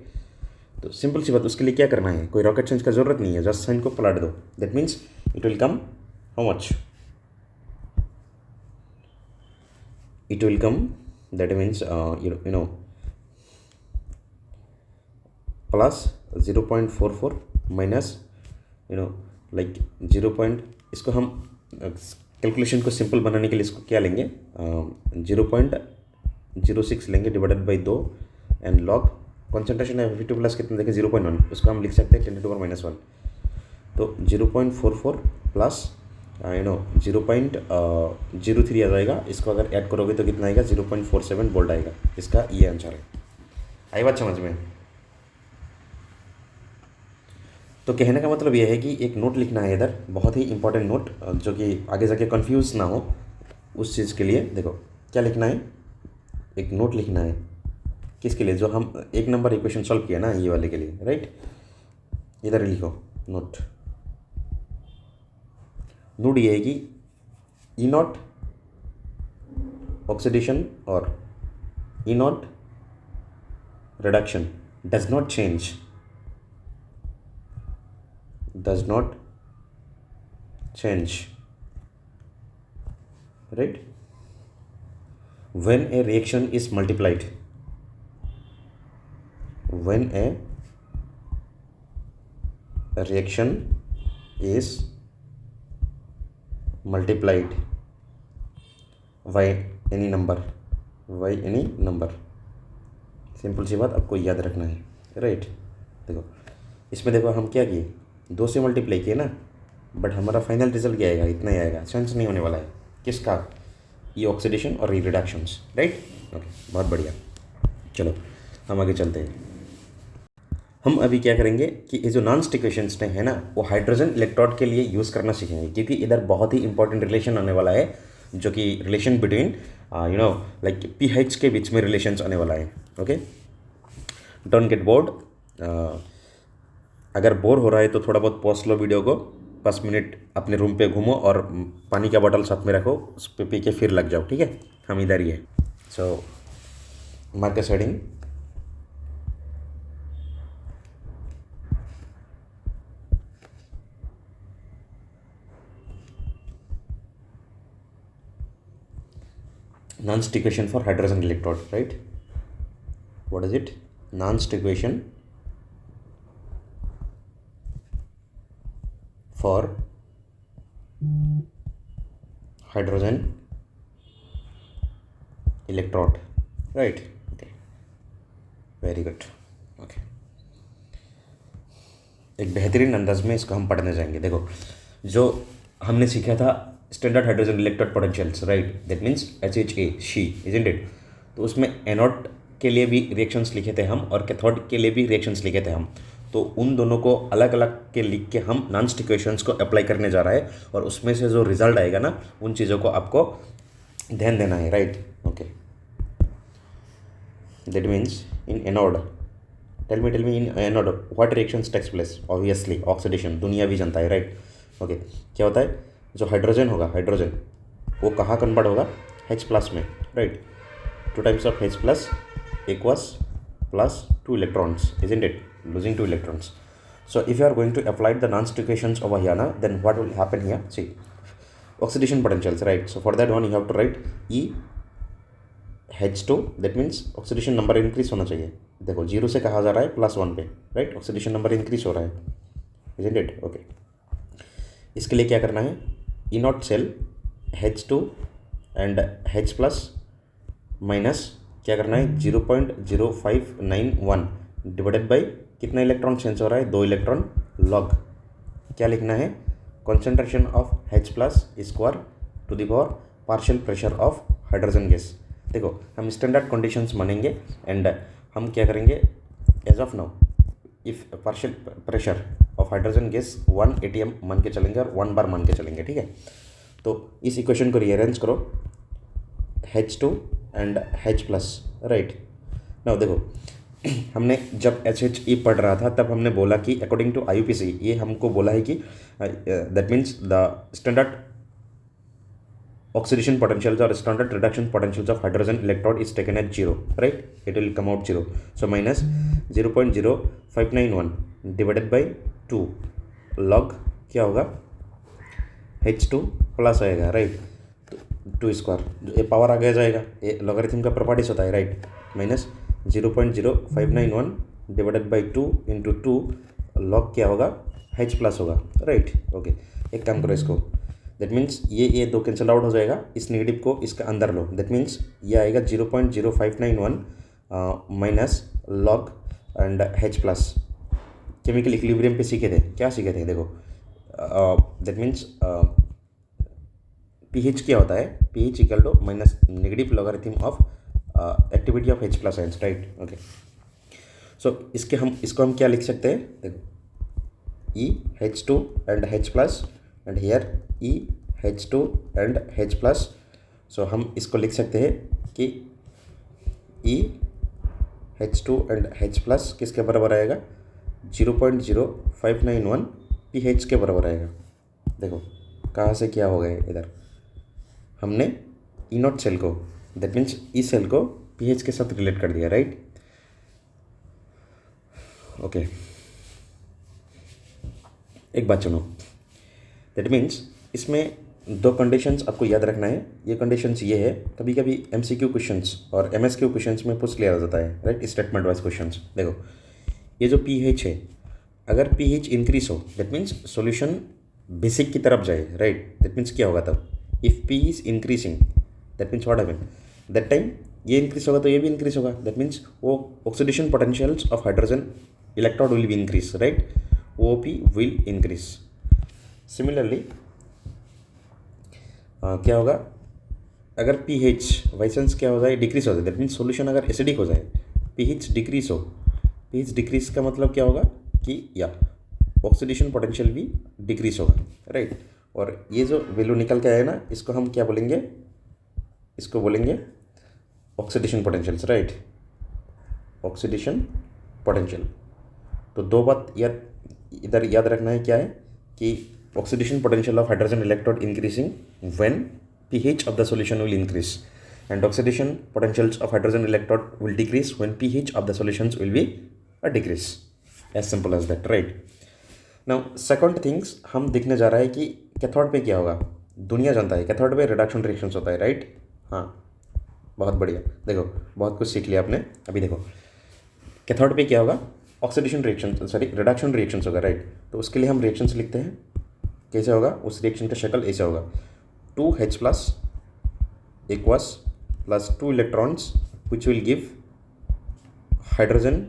Speaker 1: तो सिंपल सी बात, उसके लिए क्या करना है, कोई रॉकेट साइंस का जरूरत नहीं है, जस्ट साइन को पलट दो, that means it will come how much, it will come, that means plus 0.44 minus like 0. इसको हम कैलकुलेशन को सिंपल बनाने के लिए इसको क्या लेंगे, 0.06 लेंगे divided by 2 and log concentration है Fe2+ कितना देखें 0.1, उसको हम लिख सकते हैं 10⁻⁻1, तो 0.44 प्लस 0.03 आ जाएगा, इसको अगर ऐड करोगे तो कितना आएगा, 0.47 वोल्ट आएगा, इसका ये आंसर है। आई बात समझ में। तो कहने का मतलब ये है कि एक नोट लिखना है इधर, बहुत ही इंपॉर्टेंट नोट, जो कि आगे जाके कंफ्यूज ना हो उस चीज़ के लिए। देखो क्या लिखना है, एक नोट लिखना है, किसके लिए, जो हम 1 नंबर इक्वेशन सॉल्व किया ना, ये वाले के लिए, राइट। इधर लिखो नोट, नोट ये है कि ई नॉट ऑक्सीडेशन और E naught reduction does not change, right, when a reaction is multiplied, when a reaction is multiplied by any number, simple सी बात आपको याद रखना है, राइट। देखो इसमें देखो हम क्या किए, 2 से मल्टीप्लाई किए ना, बट हमारा फाइनल रिजल्ट क्या आएगा, इतना ही आएगा, चेंज नहीं होने वाला है, किसका, ये ऑक्सीडेशन और रिडक्शंस, राइट। ओके बहुत बढ़िया, चलो हम आगे चलते हैं। हम अभी क्या करेंगे कि ये जो नॉन इक्वेशंस है ना, वो हाइड्रोजन इलेक्ट्रोड के लिए यूज़ करना सीखेंगे, क्योंकि इधर बहुत ही इंपॉर्टेंट रिलेशन आने वाला है, जो कि रिलेशन बिटवीन लाइक pH के बीच में रिलेशंस आने वाला है, ओके। डोंट गेट बोर्ड, अगर बोर हो रहा है तो थोड़ा बहुत पॉज लो वीडियो को, 5 मिनट अपने रूम पे घूमो और पानी का बोतल साथ में रखो, उस पर पी के फिर लग जाओ, ठीक है। हम इधर ही है, so mark heading, Nernst equation for hydrogen electrode, right? What is it? Nernst equation for hydrogen electrode, right? Okay, very good. Okay, एक बेहतरीन अंदाज में इसको हम पढ़ने जाएंगे। देखो, जो हमने सीखा था standard hydrogen electrode potentials, right, that means HHA, she, isn't it. तो उसमें एनोड के लिए भी रिएक्शंस लिखे थे हम और कैथोड के लिए भी रिएक्शंस लिखे थे हम। तो उन दोनों को अलग अलग के लिख के हम नॉन इक्वेशंस को अप्लाई करने जा रहा है और उसमें से जो रिजल्ट आएगा ना, उन चीज़ों को आपको ध्यान देना है, right. Okay, that means in anode, tell me in anode what reactions takes place? Obviously oxidation, दुनिया भी जानता है, राइट। ओके, क्या होता है, जो हाइड्रोजन होगा, हाइड्रोजन वो कहाँ कन्वर्ट होगा? H+ में, right. 2 times of H+ equals +2 electrons, isn't it? Losing 2 electrons. So if you are going to apply the non-stick equations over here now, then what will happen here? See, oxidation potentials, right? So for that one you have to write EH2, that means oxidation number increase होना चाहिए। देखो 0 से कहा जा रहा है +1 पे, right, oxidation number increase हो रहा है, isn't it? ओके, इसके लिए क्या करना है, E0 cell H2 and H+ minus क्या करना है, 0.0591 डिवाइडेड बाई कितना इलेक्ट्रॉन चेंज हो रहा है, 2 इलेक्ट्रॉन लॉग। क्या लिखना है, concentration of H+² to the power partial pressure of hydrogen gas. देखो, हम स्टैंडर्ड कंडीशंस मानेंगे एंड हम क्या करेंगे, as of now if partial pressure of hydrogen gas 1 atm मान के चलेंगे और 1 बार मान के चलेंगे, ठीक है। तो इस इक्वेशन को रीअरेंज करो, H2 and H+, right. Now देखो, हमने जब HHE पढ़ रहा था तब हमने बोला कि अकॉर्डिंग टू IUPAC ये हमको बोला है कि that means the standard oxidation potentials or standard reduction potentials of hydrogen electrode is taken at 0, right? It will come out 0. So minus 0.0591 divided by 2 log क्या होगा, H2 प्लस आएगा, right, 2 square, ये power आगे जाएगा, ये logarithm का properties होता है, right, minus 0.0591 divided by 2 into 2 log क्या होगा, H+ होगा, राइट। ओके, एक काम करो इसको, दैट मीन्स ये 2 कैंसिल आउट हो जाएगा, इस नेगेटिव को इसका अंदर लो, दैट मीन्स ये आएगा 0.0591 minus log and H+। Chemical equilibrium पे सीखे थे, क्या सीखे थे, देखो, दैट मीन्स pH क्या होता है, pH equal to minus negative logarithm of activity of H+ ions, right. Okay, so इसको हम क्या लिख सकते हैं, देखो, EH2 and H+ and here EH2 and H+। सो हम इसको लिख सकते हैं कि EH2 एंड H+ किसके बराबर आएगा, 0.0591 pH के बराबर आएगा। देखो कहाँ से क्या हो गया, इधर हमने E0 सेल को, दैट मीन्स ई सेल को pH के साथ रिलेट कर दिया, राइट। ओके, एक बात सुनो, दैट मीन्स इसमें 2 कंडीशंस आपको याद रखना है। ये कंडीशंस ये है, कभी कभी MCQ क्वेश्चंस और MSQ क्वेश्चंस में पूछ लिया जाता है, राइट, स्टेटमेंट वाइज क्वेश्चंस। देखो, ये जो pH है, अगर pH इंक्रीज हो दैट मीन्स सॉल्यूशन बेसिक की तरफ जाए, राइट। दैट मीन्स क्या होगा तब, if P is increasing that means what happen, that time ये इंक्रीज होगा तो ये भी इंक्रीज होगा, दैट मीन्स वो oxidation potentials of hydrogen electrode will be increase, right, OP will increase. Similarly क्या होगा, अगर pH वाइसेंस क्या हो जाए, डिक्रीज हो जाए, दैट मीन्स सॉल्यूशन अगर एसिडिक हो जाए, pH डिक्रीज हो, pH डिक्रीज का मतलब क्या होगा कि या ऑक्सीडेशन पोटेंशियल भी डिक्रीज होगा, राइट। और ये जो वैल्यू निकल के आए ना, इसको हम क्या बोलेंगे, इसको बोलेंगे oxidation potentials, right, oxidation potential. तो 2 बात इधर याद रखना है, क्या है कि oxidation potential of hydrogen electrode increasing when pH of the solution will increase and oxidation potentials of hydrogen electrode will decrease when pH of the solutions will be a decrease, as simple as that, right। now second things हम देखने जा रहा है कि cathode पे क्या होगा, दुनिया जानता है कैथोड पे रिडक्शन रिएक्शंस होता है, राइट। हाँ, बहुत बढ़िया, देखो बहुत कुछ सीख लिया आपने। अभी देखो कैथोड पे क्या होगा, oxidation reaction, sorry reduction reactions होगा, राइट। तो उसके लिए हम रिएक्शंस लिखते हैं, कैसे होगा, उस रिएक्शन का शक्ल ऐसा होगा, 2H+ equals +2 electrons which will give hydrogen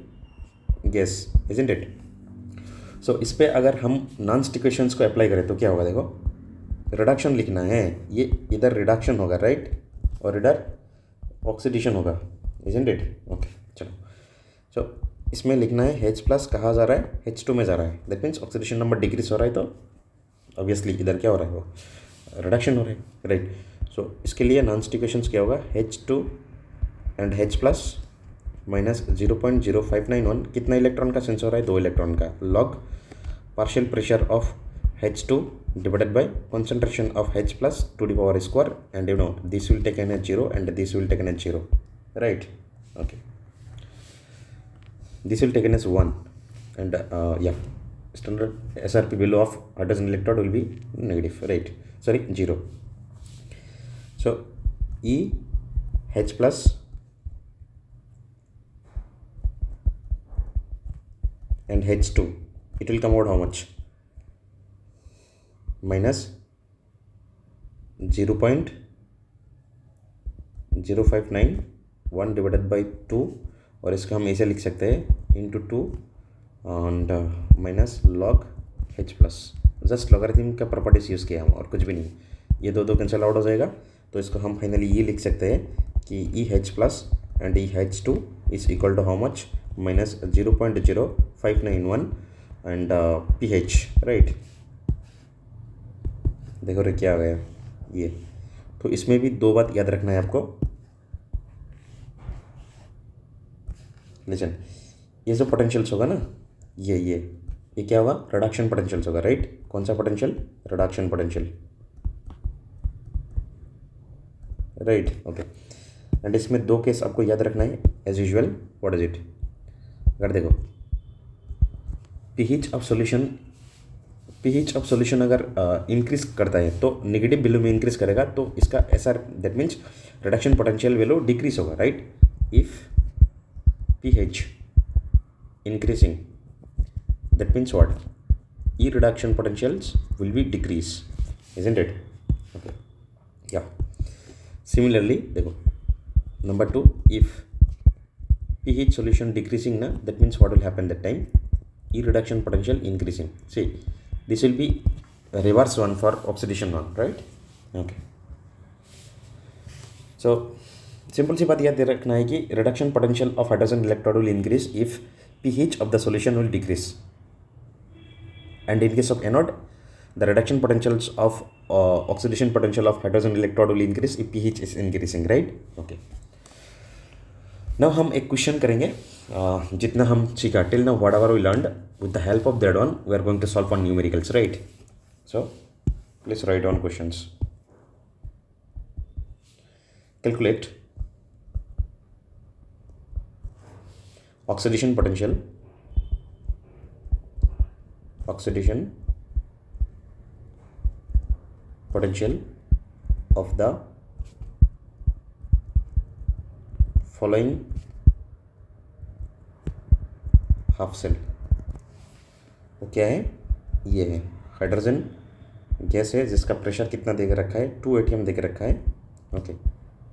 Speaker 1: gas, isn't it? सो इस पर अगर हम नॉन स्टिकेशंस को अप्लाई करें तो क्या होगा, देखो रिडक्शन लिखना है, ये इधर रिडक्शन होगा राइट, और इधर ऑक्सीडेशन होगा, इजंट इट? ओके चलो, सो इसमें लिखना है H प्लस कहाँ जा रहा है, H2 में जा रहा है, that means oxidation number decrease हो रहा है, तो ऑब्वियसली इधर क्या हो रहा है, वो रिडक्शन हो रहा है राइट। सो इसके लिए नॉन स्टिकेशंस क्या होगा, H2 and H plus minus 0.0591, कितना इलेक्ट्रॉन का सेंस हो रहा है, 2 इलेक्ट्रॉन का, log partial pressure of H2 divided by concentration of H plus to the power square, and you know this will take NH0 and this will take NH0, right? Okay, this will take as 1, and yeah, standard SRP value of hydrogen electrode will be negative, right? Sorry, 0. So E H plus and H2, it will come out how much, minus 0.0591 divided by 2, और इसका हम ऐसे लिख सकते हैं into 2 and minus log H plus, just logarithm का properties use किया हम, और कुछ भी नहीं, ये दो कैंसिल आउट हो जाएगा, तो इसको हम फाइनली ये लिख सकते हैं कि E H plus and E H2 is equal to how much, minus 0.0591 and pH, right. देखो रे क्या आ गया ये, तो इसमें भी 2 बात याद रखना है आपको। लिसन, ये जो पोटेंशियल्स होगा ना, ये क्या होगा, रिडक्शन पोटेंशियल्स होगा, राइट। कौन सा potential, reduction potential, right, okay. And इसमें 2 केस आपको याद रखना है as usual. What is it, अगर देखो pH ऑफ सॉल्यूशन अगर इंक्रीज करता है तो नेगेटिव वैल्यू में इंक्रीज करेगा, तो इसका SR that means reduction potential value decrease होगा, right. If pH increasing, that means what, E reduction potentials will be decrease, isn't it? Okay, yeah. Similarly देखो number 2, if pH solution decreasing na, that means what will happen that time, E reduction potential increasing. See, this will be a reverse one for oxidation one, right? Okay, so simple सी बात याद रखना है कि reduction potential of hydrogen electrode will increase if pH of the solution will decrease, and in case of anode the reduction potentials of oxidation potential of hydrogen electrode will increase if pH is increasing, right. Okay, now हम एक question करेंगे, जितना हम सीखा till now, whatever we learned, with the help of that one we are going to solve on numericals, right. So please write on questions. Calculate oxidation potential of the following half cell। वो क्या है, ये है hydrogen gas है जिसका pressure कितना दे के रखा है, 2 atm दे के रखा है, ओके।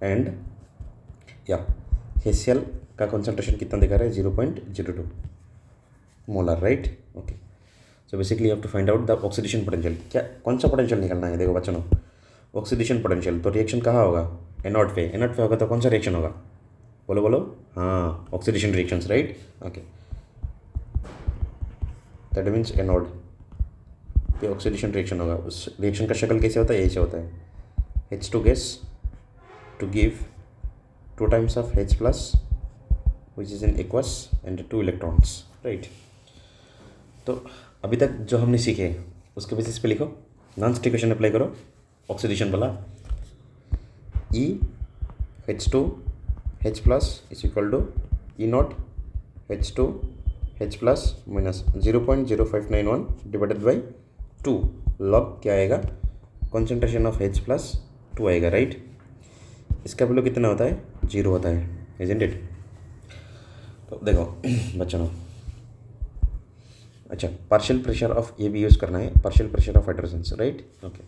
Speaker 1: एंड या HCl का कॉन्सेंट्रेशन कितना दिखा रहा है, 0.02 molar, right. Okay, so basically you have to find out the oxidation potential. क्या, कौन सा पोटेंशियल निकलना है, देखो बच्चों, ऑक्सीडेशन पोटेंशियल। तो रिएक्शन कहाँ होगा, एनोड पे होगा, तो कौन सा रिएक्शन होगा, बोलो बोलो, हाँ, oxidation reactions, right. Okay, that means anode पे ऑक्सीडेशन रिएक्शन होगा। उस रिएक्शन का शक्ल कैसे होता है, ऐसे होता है, H2 gas to give 2 times of H plus which is in aqueous and 2 electrons, right। तो अभी तक जो हमने सीखे उसके बेसिस पे लिखो, नॉन स्टिकेशन अप्लाई करो, ऑक्सीडेशन वाला, E H2 H plus is equal to E naught H2 H plus minus 0.0591 divided by 2 log क्या आएगा, कॉन्सेंट्रेशन ऑफ H plus 2 आएगा, राइट। इसका वैल्यू कितना होता है, 0 होता है, इजंट इट। तो देखो बच्चों, अच्छा, पार्शियल प्रेशर ऑफ ये भी यूज़ करना है, partial pressure of hydrogens, right. Okay,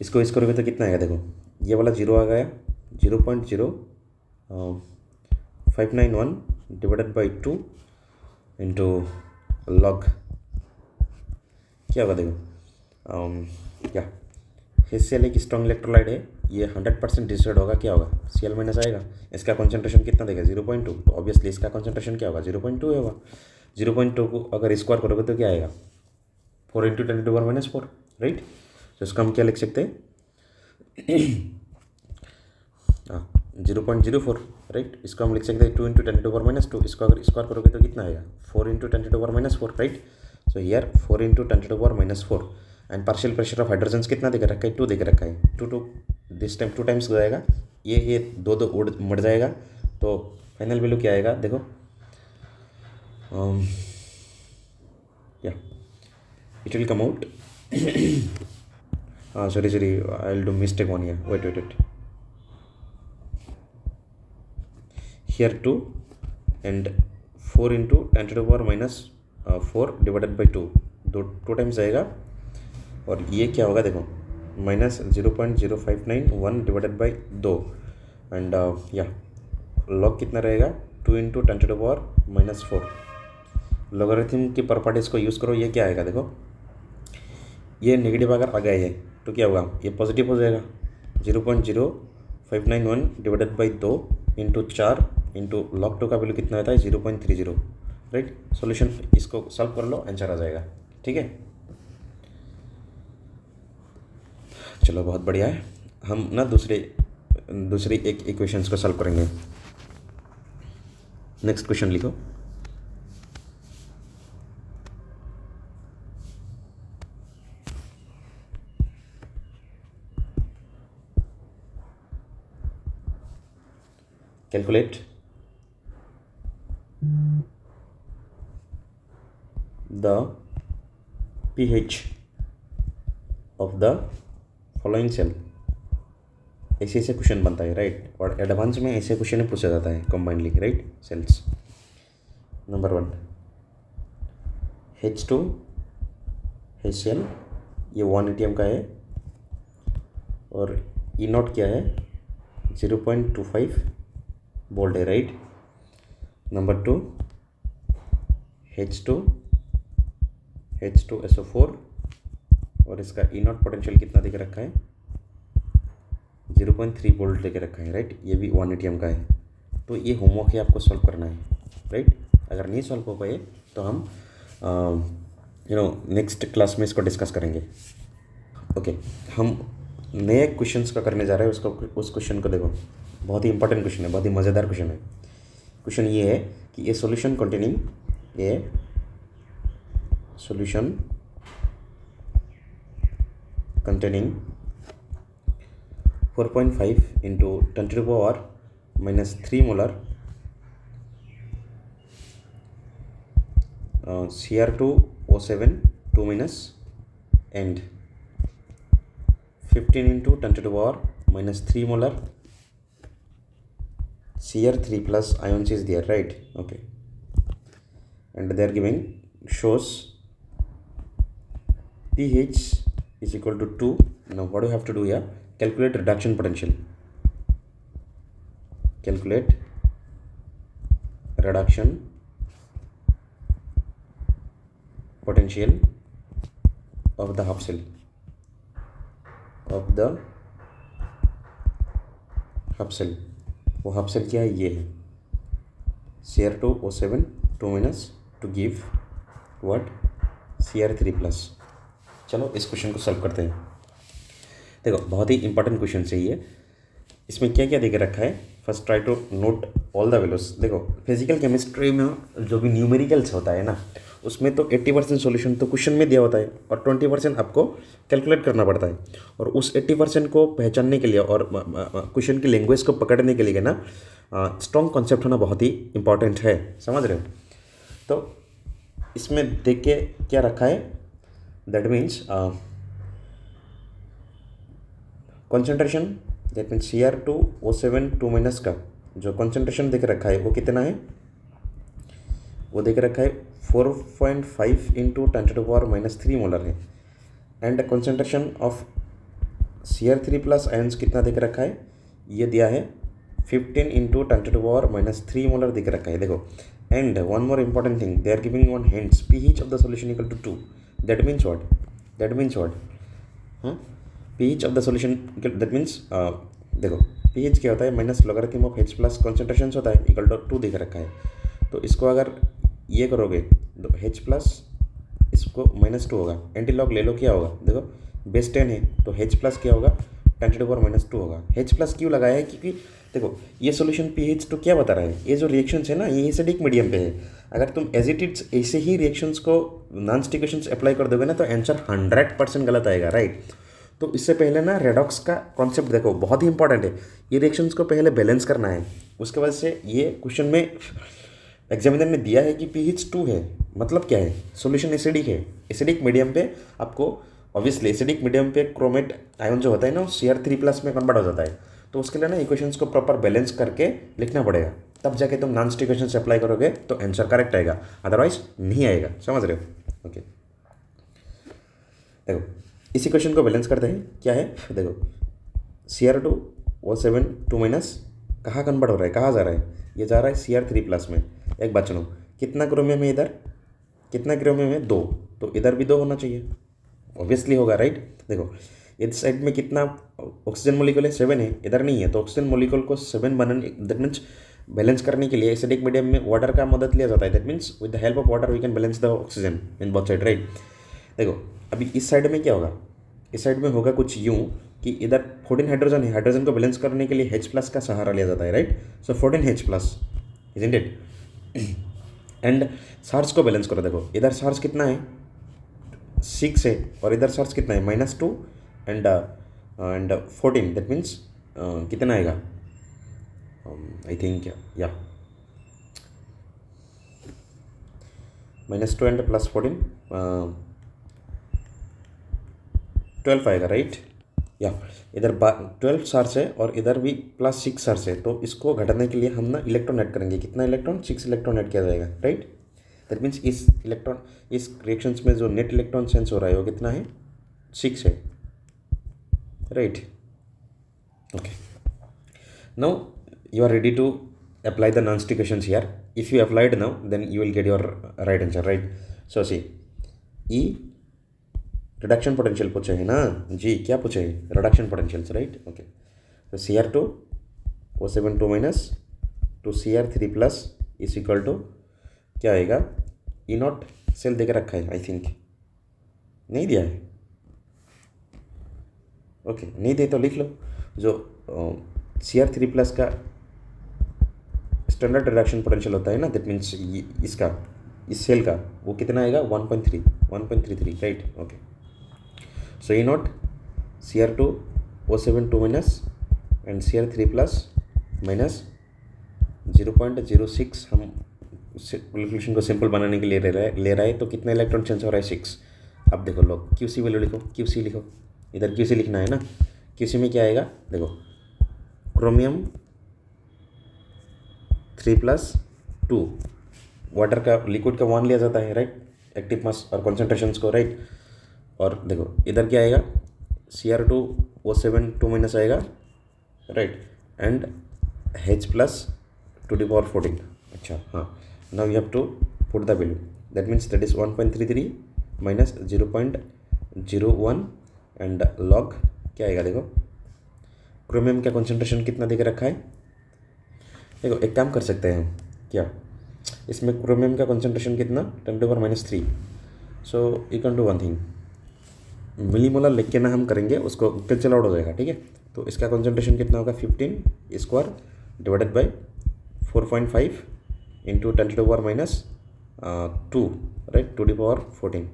Speaker 1: इसको इस करोगे तो कितना आएगा, देखो ये वाला 0 आ गया, 0.0591 डिवाइडेड बाई 2 इंटू लॉग क्या होगा देखो, क्या HCl एक स्ट्रॉन्ग इलेक्ट्रोलाइट है, ये 100% डिस्टर्ड होगा, क्या होगा Cl माइनस आएगा, इसका कॉन्सेंट्रेशन कितना देगा 0.2, तो ऑब्वियसली इसका कॉन्सेंट्रेशन क्या होगा 0.2 होगा। 0.2 को अगर स्क्वायर करोगे तो क्या आएगा 4 इंटू 10⁻⁻⁴, राइट। तो इसका हम क्या लिख सकते हैं 0.04, राइट। इसको हम लिख सकते हैं 2 इंटू 10⁻², इसको अगर स्क्वायर करोगे तो कितना आएगा 4 into 10⁻⁴, right. So here 4 into 10⁻⁴, and partial pressure of hydrogen कितना देकर रखा है 2 देकर रखा है, 2 दिस टाइम 2 टाइम्स हो जाएगा, ये 2 उड़ मर जाएगा, तो फाइनल वैल्यू क्या आएगा देखो, या it will come out sorry I will do mistake one here, wait here 2 and 4 into 10⁻⁴ divided by 2 times आएगा, और ये क्या होगा देखो -0.0591 डिवाइडेड बाई 2, एंड या लॉग कितना रहेगा 2 इंटू 10⁻⁻⁴। लॉगरिथम की प्रॉपर्टीज़ को यूज़ करो, ये क्या आएगा देखो, ये नेगेटिव अगर आ गया है तो क्या होगा ये पॉजिटिव हो जाएगा, 0.0591 divided by 2 into 4 into log 2 का वैल्यू कितना आता है 0.30, राइट। सॉल्यूशन इसको सॉल्व कर लो, आंसर आ जाएगा, ठीक है। चलो बहुत बढ़िया है, हम ना दूसरी एक इक्वेशंस को सॉल्व करेंगे। नेक्स्ट क्वेश्चन लिखो, calculate the pH of the following cell। ऐसे क्वेश्चन बनता है, राइट, और एडवांस में ऐसे क्वेश्चन पूछा जाता है combinedly, right. Cells number 1 H2 HCl, ये 1 atm का है, और E0 क्या है 0.25 वोल्ट है, राइट। नंबर 2 H2SO4, और इसका E0 पोटेंशियल कितना देके रखा है 0.3 वोल्ट देके रखा है, राइट। ये भी 1 atm का है, तो ये होमवर्क है, आपको सॉल्व करना है, राइट। अगर नहीं सॉल्व हो पाए तो हम नेक्स्ट क्लास में इसको डिस्कस करेंगे, ओके। हम नए क्वेश्चंस का करने जा रहे हैं, उस क्वेश्चन को देखो, बहुत ही इंपॉर्टेंट क्वेश्चन है, बहुत ही मज़ेदार क्वेश्चन है। क्वेश्चन ये है कि ए solution containing 4.5 into 10⁻³ molar Cr2O7 2- and 15 into 10⁻³ molar Cr3+ ions is there, right? Okay, and they are giving shows pH is equal to 2. Now what do you have to do here? Calculate reduction potential. Calculate reduction potential of the half cell. वो half cell क्या है, ये है Cr2O7 2- to give what Cr3+। चलो इस question को solve करते हैं। देखो बहुत ही इंपॉर्टेंट क्वेश्चन है ये, इसमें क्या क्या देके रखा है, first try to note all the values. देखो फिजिकल केमिस्ट्री में जो भी न्यूमेरिकल्स होता है ना, उसमें तो 80% सॉल्यूशन तो क्वेश्चन में दिया होता है, और 20% आपको कैलकुलेट करना पड़ता है। और उस 80% को पहचानने के लिए और क्वेश्चन की लैंग्वेज को पकड़ने के लिए ना स्ट्रॉन्ग कॉन्सेप्ट होना बहुत ही इंपॉर्टेंट है, समझ रहे हो। तो इसमें देख के क्या रखा है, that means concentration, that means Cr2O7 2- का जो कॉन्सेंट्रेशन देख रखा है वो कितना है, वो देख रखा है 4.5 इंटू 10⁻³ मोलर है। And concentration of Cr3+ ions कितना देख रखा है, ये दिया है 15 इंटू 10⁻³ मोलर दिख रखा है। देखो And one more important thing, they are giving one hints, pH of the solution equal to 2. That means what? That means what? हाँ, pH of the solution that means देखो pH क्या होता है, minus logarithm of H plus concentration होता है, equal to 2 दिख रखा है। तो इसको अगर ये करोगे तो H प्लस इसको -2 होगा, एंटी लॉग ले लो, क्या होगा देखो, बेस 10 है तो H प्लस क्या होगा, 10⁻⁻2 होगा। H प्लस क्यों लगाया है, क्योंकि देखो ये सॉल्यूशन pH तो क्या बता रहा है, ये जो रिएक्शंस है ना ये एसिडिक मीडियम पे है। अगर तुम एज इट इज ऐसे ही रिएक्शंस को नॉन स्टिक इक्वेशंस अप्लाई कर दोगे ना तो आंसर 100% गलत आएगा, राइट। तो इससे पहले ना रेडॉक्स का कॉन्सेप्ट देखो, बहुत ही इंपॉर्टेंट है। ये रिएक्शंस को पहले बैलेंस करना है, उसके वजह से ये क्वेश्चन में एग्जामिनर ने दिया है कि pH 2 है, मतलब क्या है, सॉल्यूशन एसिडिक है। एसिडिक मीडियम पे आपको ऑब्वियसली एसिडिक मीडियम पे क्रोमेट आयन जो होता है ना Cr3+ में कन्वर्ट हो जाता है। तो उसके लिए ना इक्वेशंस को प्रॉपर बैलेंस करके लिखना पड़ेगा, तब जाके तुम नॉन स्टिक इक्वेशंस अप्लाई करोगे तो आंसर करेक्ट आएगा, अदरवाइज नहीं आएगा। समझ रहे हो? ओके, देखो इस इक्वेशन को बैलेंस करते हैं, क्या है देखो, Cr2O7 2- कहाँ कन्वर्ट हो रहा है, कहाँ जा रहा है, ये जा रहा है Cr3+ में। एक बात सुनो, कितना क्रोमियम है इधर, कितना क्रोमियम है, 2, तो इधर भी 2 होना चाहिए, ऑब्वियसली होगा, राइट। देखो इस साइड में कितना ऑक्सीजन मोलिक्यूल है, 7 है, इधर नहीं है, तो ऑक्सीजन मोलिक्यूल को 7 बनाने, दैट मीन्स बैलेंस करने के लिए एसिडिक मीडियम में वाटर का मदद लिया जाता है। That means with the help of water we can balance the oxygen in both side, right. देखो अभी इस साइड में क्या होगा, इस साइड में होगा कुछ यूँ कि इधर 14 हाइड्रोजन है, हाइड्रोजन को बैलेंस करने के लिए H+ का सहारा लिया जाता है, right. So 14H+, isn't it. And charge को बैलेंस करो, देखो इधर चार्ज कितना है, 6 है, और इधर चार्ज कितना है, -2 एंड 14, दैट मीन्स कितना आएगा, आई थिंक या -2 एंड +14 12 आएगा, राइट। या इधर 12 चार्ज है और इधर भी +6 चार्ज है, तो इसको घटाने के लिए हम ना इलेक्ट्रॉन ऐड करेंगे, कितना इलेक्ट्रॉन, 6 इलेक्ट्रॉन ऐड किया जाएगा, राइट। दैट मीन्स इस रिएक्शंस में जो नेट इलेक्ट्रॉन चेंज हो रहा है वो कितना है, 6 है, right. Okay, now you are ready to apply the non-stick equations here. If you applied now, then you will get your right answer, right? So see, E reduction potential पूछे है ना जी, क्या पूछे है, reduction potentials, right? Okay, so Cr2O7 2- to Cr3+ is equal to क्या आएगा, E0 cell देकर रखा है, आई थिंक नहीं दिया है, ओके नहीं दे तो लिख लो। जो Cr3+ का स्टैंडर्ड रिडक्शन पोटेंशियल होता है ना, दैट मीन्स इसका, इस सेल का, वो कितना आएगा, 1.33, right. Okay, so E0 Cr2O7 2- and Cr3+ -0.06 हम कैलकुलेशन को सिंपल बनाने के लिए ले रहा है, तो कितना इलेक्ट्रॉन चेंज हो रहा है, 6। अब देखो लोग QC वैल्यू लिखो, QC लिखो, इधर QC लिखना है ना। QC में क्या आएगा, देखो क्रोमियम 3+2, वाटर का लिक्विड का 1 लिया जाता है, राइट, एक्टिव मास और कॉन्सेंट्रेशंस को, राइट। और देखो इधर क्या आएगा, Cr2O7 2- आएगा, राइट, एंड H+2⁴। अच्छा हाँ, now you have to put the value, that means that is 1.33 -0.01 and log क्या आएगा, देखो क्रोमियम का कॉन्सेंट्रेशन कितना दे के रखा है। देखो एक काम कर सकते हैं हम, क्या इसमें क्रोमियम का कॉन्सेंट्रेशन कितना, 10⁻⁻3। So you can do one thing, millimolar लिख के ना हम करेंगे, उसको कैंसिल आउट हो जाएगा, ठीक है। तो इसका कॉन्सेंट्रेशन कितना होगा, 15² डिवाइडेड बाई 4.5 इंटू 10⁻⁻2, राइट, 2⁴।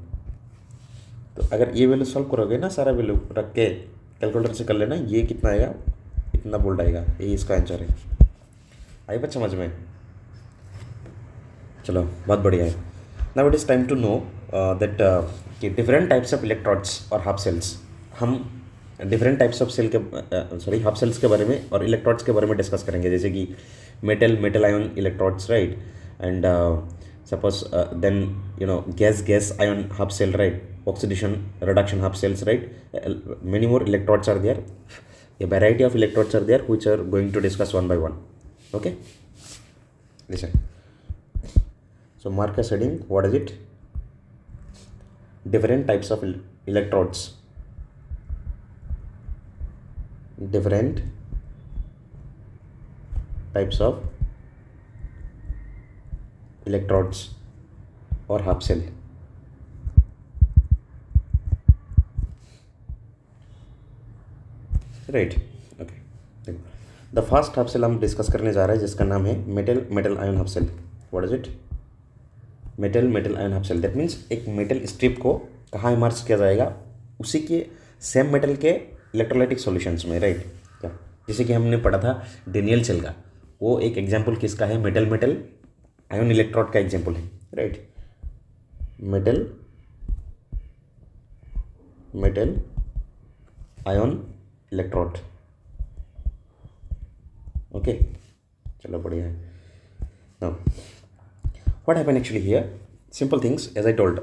Speaker 1: तो अगर ये वैल्यू सॉल्व करोगे ना, सारा वैल्यू रख के कैलकुलेटर से कर लेना, ये कितना आएगा, इतना बोल्ड आएगा, ये इसका आंसर है। आई बात समझ में, चलो बहुत बढ़िया है। Now it is time to know that कि डिफरेंट टाइप्स ऑफ इलेक्ट्रोड्स और हाफ सेल्स, हम डिफरेंट टाइप्स ऑफ सेल के हाफ सेल्स के बारे में और इलेक्ट्रोड्स के बारे में डिस्कस करेंगे, जैसे कि metal ion electrodes, right, and suppose then you know gas ion half cell, right, oxidation reduction half cells, right, many more electrodes are there, a variety of electrodes are there which are going to discuss one by one. Okay, listen. So Marcus heading, what is it? Different types of electrodes. Different types of electrodes or half cell. Right okay, देखो the first half cell हम discuss करने जा रहे हैं जिसका नाम है metal metal ion half cell. What is it? Metal metal ion half cell. That means एक मेटल स्ट्रिप को कहाँ इमर्ज किया जाएगा? उसी के सेम मेटल के इलेक्ट्रोलाइटिक सॉल्यूशंस में. राइट क्या, जैसे कि हमने पढ़ा था डेनियल सेल का, वो एक एग्जाम्पल किसका है? मेटल मेटल आयन इलेक्ट्रोड का एग्जाम्पल है. Right, metal metal ion electrode. Okay, चलो बढ़िया है. Now what happen actually here? Simple things as I told.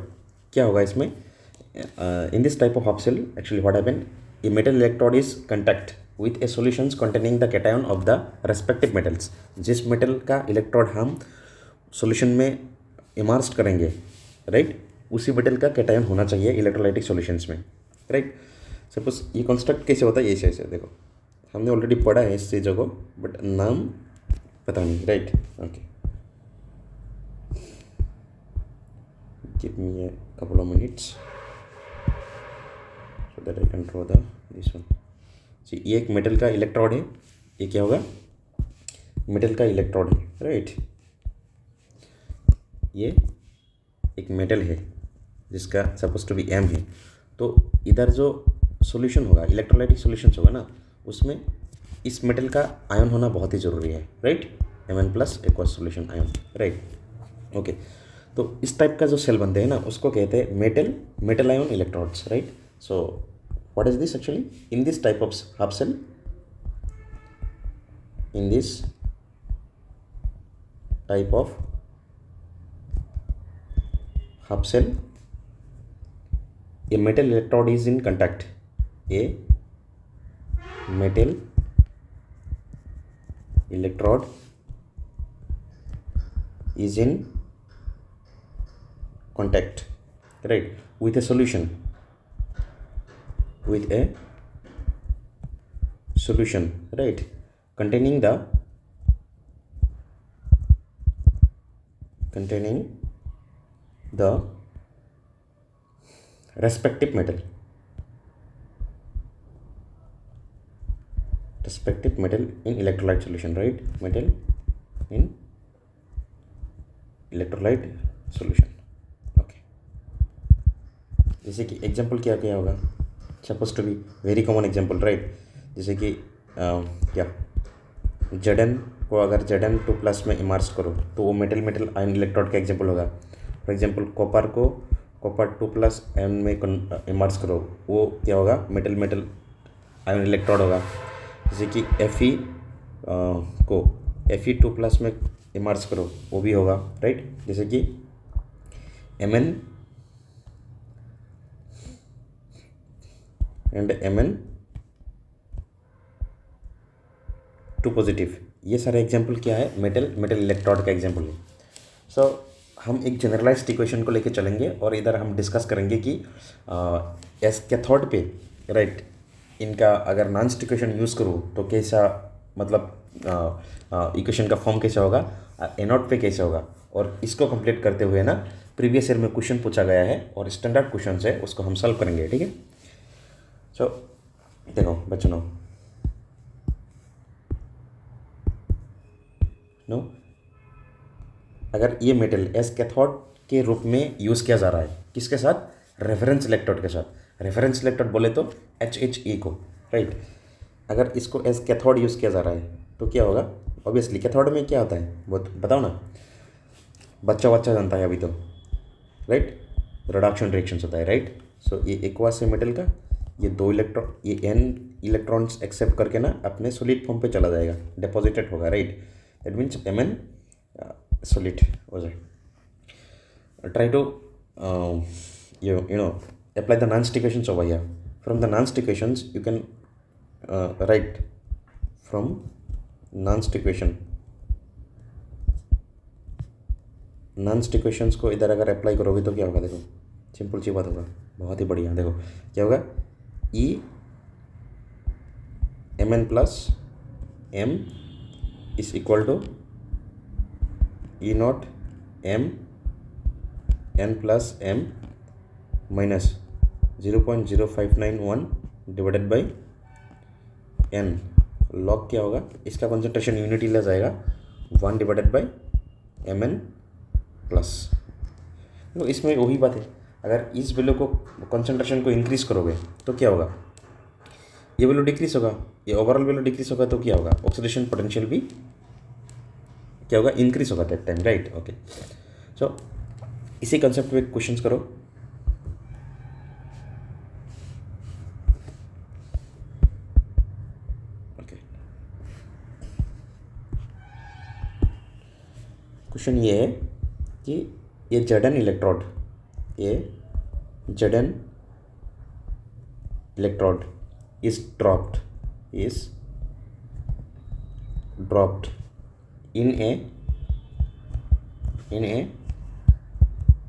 Speaker 1: क्या होगा इसमें? In this type of half cell actually what happen, a metal electrode is contact with a solutions containing the cation of the respective metals. जिस metal का electrode हम solution में immerse करेंगे, right, उसी metal का कैटायन होना चाहिए electrolytic solutions में. राइट, सपोज ये कॉन्स्ट्रक्ट कैसे होता है? ऐसे ऐसे देखो, हमने ऑलरेडी पढ़ा है इस चीज़ों को, बट नाम पता नहीं. Right okay, give me a couple of minutes so that I can draw the this one. See, ये एक मेटल का इलेक्ट्रोड है. ये क्या होगा? मेटल का इलेक्ट्रोड है. राइट, ये एक मेटल है जिसका सपोज टू बी एम है. तो इधर जो सॉल्यूशन होगा, इलेक्ट्रोलाइटिक सॉल्यूशंस होगा ना, उसमें इस मेटल का आयन होना बहुत ही ज़रूरी है. Right, Mn plus aqueous solution ion. Right okay, तो इस टाइप का जो सेल बनते हैं ना, उसको कहते हैं metal metal ion electrodes. Right, so what is this actually? In this type of half cell, in this type of half cell, a metal electrode is in contact. A metal electrode is in contact, right, with a solution, right, containing the respective metal in electrolyte solution. Right, metal in electrolyte solution. Okay, जैसे कि example क्या क्या होगा? Suppose to be very common example. Right, जैसे कि क्या, Zn को अगर Zn2+ में इमर्ज करो तो वो मेटल मेटल आयन इलेक्ट्रोड का एग्जाम्पल होगा. फॉर एग्जाम्पल कॉपर को कॉपर 2+ आयन में इमर्ज करो, वो क्या होगा? मेटल मेटल आयन इलेक्ट्रोड होगा. जैसे कि Fe को Fe2+ में इमर्ज करो, वो भी होगा. राइट, जैसे कि Mn एंड Mn2+. ये सारे एग्जाम्पल क्या है? मेटल मेटल इलेक्ट्रोड का एग्जाम्पल है. सो हम एक जनरलाइज्ड इक्वेशन को लेके चलेंगे और इधर हम डिस्कस करेंगे कि एस कैथोड पे, राइट, इनका अगर नॉन इक्वेशन यूज़ करूँ तो कैसा, मतलब इक्वेशन का फॉर्म कैसा होगा, एनोड पे कैसा होगा. और इसको कंप्लीट करते हुए ना प्रीवियस ईयर में क्वेश्चन पूछा गया है और स्टैंडर्ड क्वेश्चन है, उसको हम सॉल्व करेंगे. ठीक है, सो देखो बच्चों, नो अगर ये मेटल एस कैथोड के रूप में यूज़ किया जा रहा है, किसके साथ? रेफरेंस इलेक्ट्रोड के साथ. रेफरेंस इलेक्ट्रोड बोले तो HHE को. राइट, अगर इसको एस कैथोड यूज़ किया जा रहा है तो क्या होगा? ऑब्वियसली कैथोड में क्या होता है वो बताओ ना, बच्चा जानता है अभी तो. राइट, रिडक्शन रिएक्शंस होता है. राइट, सो ये एक्वा से मेटल का ये 2 इलेक्ट्रॉन, ये N इलेक्ट्रॉन्स एक्सेप्ट करके ना अपने सॉलिड फॉर्म पे चला जाएगा, डिपॉजिटेड होगा. Right, that means Mn solid हो जाए. Try to you know apply the non-stick equations over here. From the non-stick equations you can write from non-stick equation Nernst equations को इधर अगर अप्लाई करोगे तो क्या होगा, देखो सिंपल सी बात होगा, बहुत ही बढ़िया। देखो क्या होगा, E M n plus M is equal to E naught M n plus M minus 0.0591 divided by n. Log क्या होगा, इसका कॉन्सेंट्रेशन यूनिटी ले जाएगा 1 divided by M n plus. तो इसमें वही बात है, अगर इस वैल्यू को कॉन्सेंट्रेशन को इंक्रीज करोगे तो क्या होगा, ये वैल्यू डिक्रीज होगा, ये ओवरऑल वैल्यू डिक्रीज होगा तो क्या होगा, ऑक्सीडेशन पोटेंशियल भी क्या होगा, इंक्रीज होगा दैट टाइम, राइट। ओके, सो इसी कंसेप्ट में क्वेश्चंस करो। ओके, क्वेश्चन ये है कि ये जेडन इलेक्ट्रोड, ये Z n electrode is dropped in a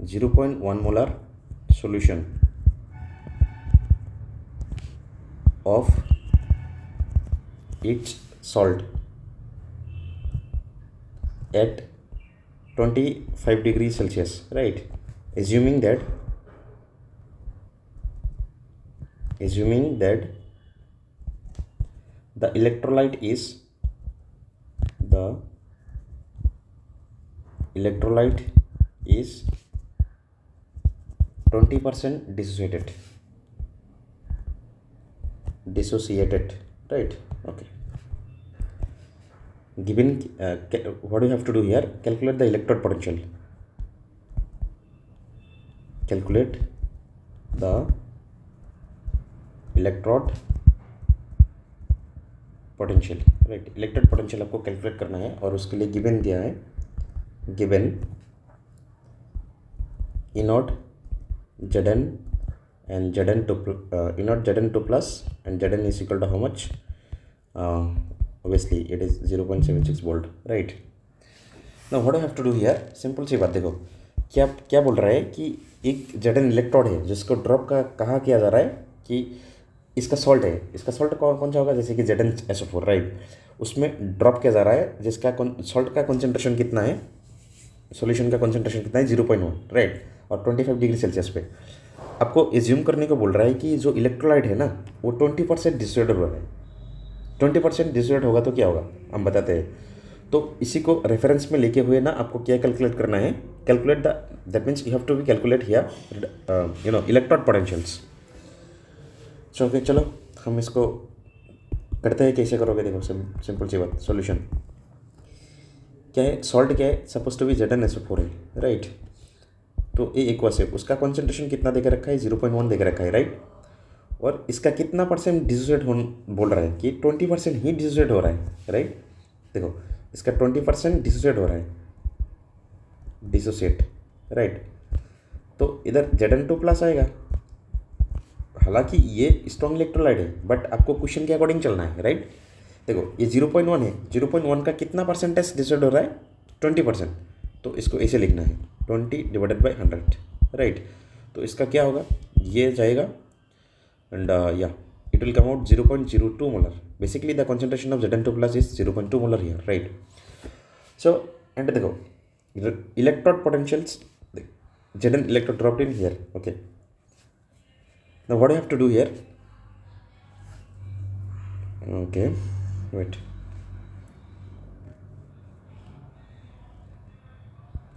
Speaker 1: 0.1 molar solution of its salt at 25 degrees Celsius, right? Assuming that the electrolyte is 20% dissociated, right? Okay, given what do you have to do here, calculate the electrode potential, calculate the electrode potential, right. Electrode potential आपको calculate करना है और उसके लिए given दिया है, given E naught Z N and Z N two E naught Z N two plus and Z N is equal to how much, obviously it is 0.76 volt, right. Now what I have to do here, simple सी बात, देखो क्या बोल रहा है कि एक Z N electrode है जिसको ड्रॉप का कहाँ किया जा रहा है कि इसका सॉल्ट है, इसका सॉल्ट कौन सा होगा, जैसे कि ZnSO4, राइट। उसमें ड्रॉप किया जा रहा है जिसका सॉल्ट का कॉन्सेंट्रेशन कितना है, सॉल्यूशन का कॉन्सेंट्रेशन कितना है 0.1, राइट, और 25 डिग्री सेल्सियस पे। आपको एज्यूम करने को बोल रहा है कि जो इलेक्ट्रोलाइट है ना वो 20% डिसोसिएट हो रहा है। 20% डिसोसिएट होगा तो क्या होगा हम बताते हैं। तो इसी को रेफरेंस में लेके हुए ना आपको क्या कैलकुलेट करना है, calculate that means you have to be calculate here electrode potentials. Okay, चलो हम इसको करते हैं, कैसे करोगे देखो, सिंपल सी बात, सॉल्यूशन क्या है, सॉल्ट क्या है, सपोज टू बी ZnSO4 है, राइट। तो ये एक्वस है, उसका कॉन्सेंट्रेशन कितना देकर रखा है, 0.1 देकर रखा है, राइट। और इसका कितना परसेंट डिसोसिएट हो बोल रहा है कि 20% ही डिसोसिएट हो रहा है, राइट। देखो इसका 20% डिसोसिएट हो रहा है, डिसोसिएट, राइट। तो इधर Zn2 प्लस आएगा, हालांकि ये स्ट्रॉन्ग इलेक्ट्रोलाइट है बट आपको क्वेश्चन के अकॉर्डिंग चलना है, राइट। देखो ये 0.1 है, 0.1 का कितना परसेंटेज डिसोसिएट हो रहा है, 20%। तो इसको ऐसे लिखना है 20 डिवाइडेड बाई 100, राइट। तो इसका क्या होगा, ये जाएगा एंड या it will come out 0.02 molar. Basically the concentration of Zn2 plus is 0.2 molar here, right. So and देखो electrode potentials, Zn electrode dropped in here, okay. Now what do you have to do here, okay, wait,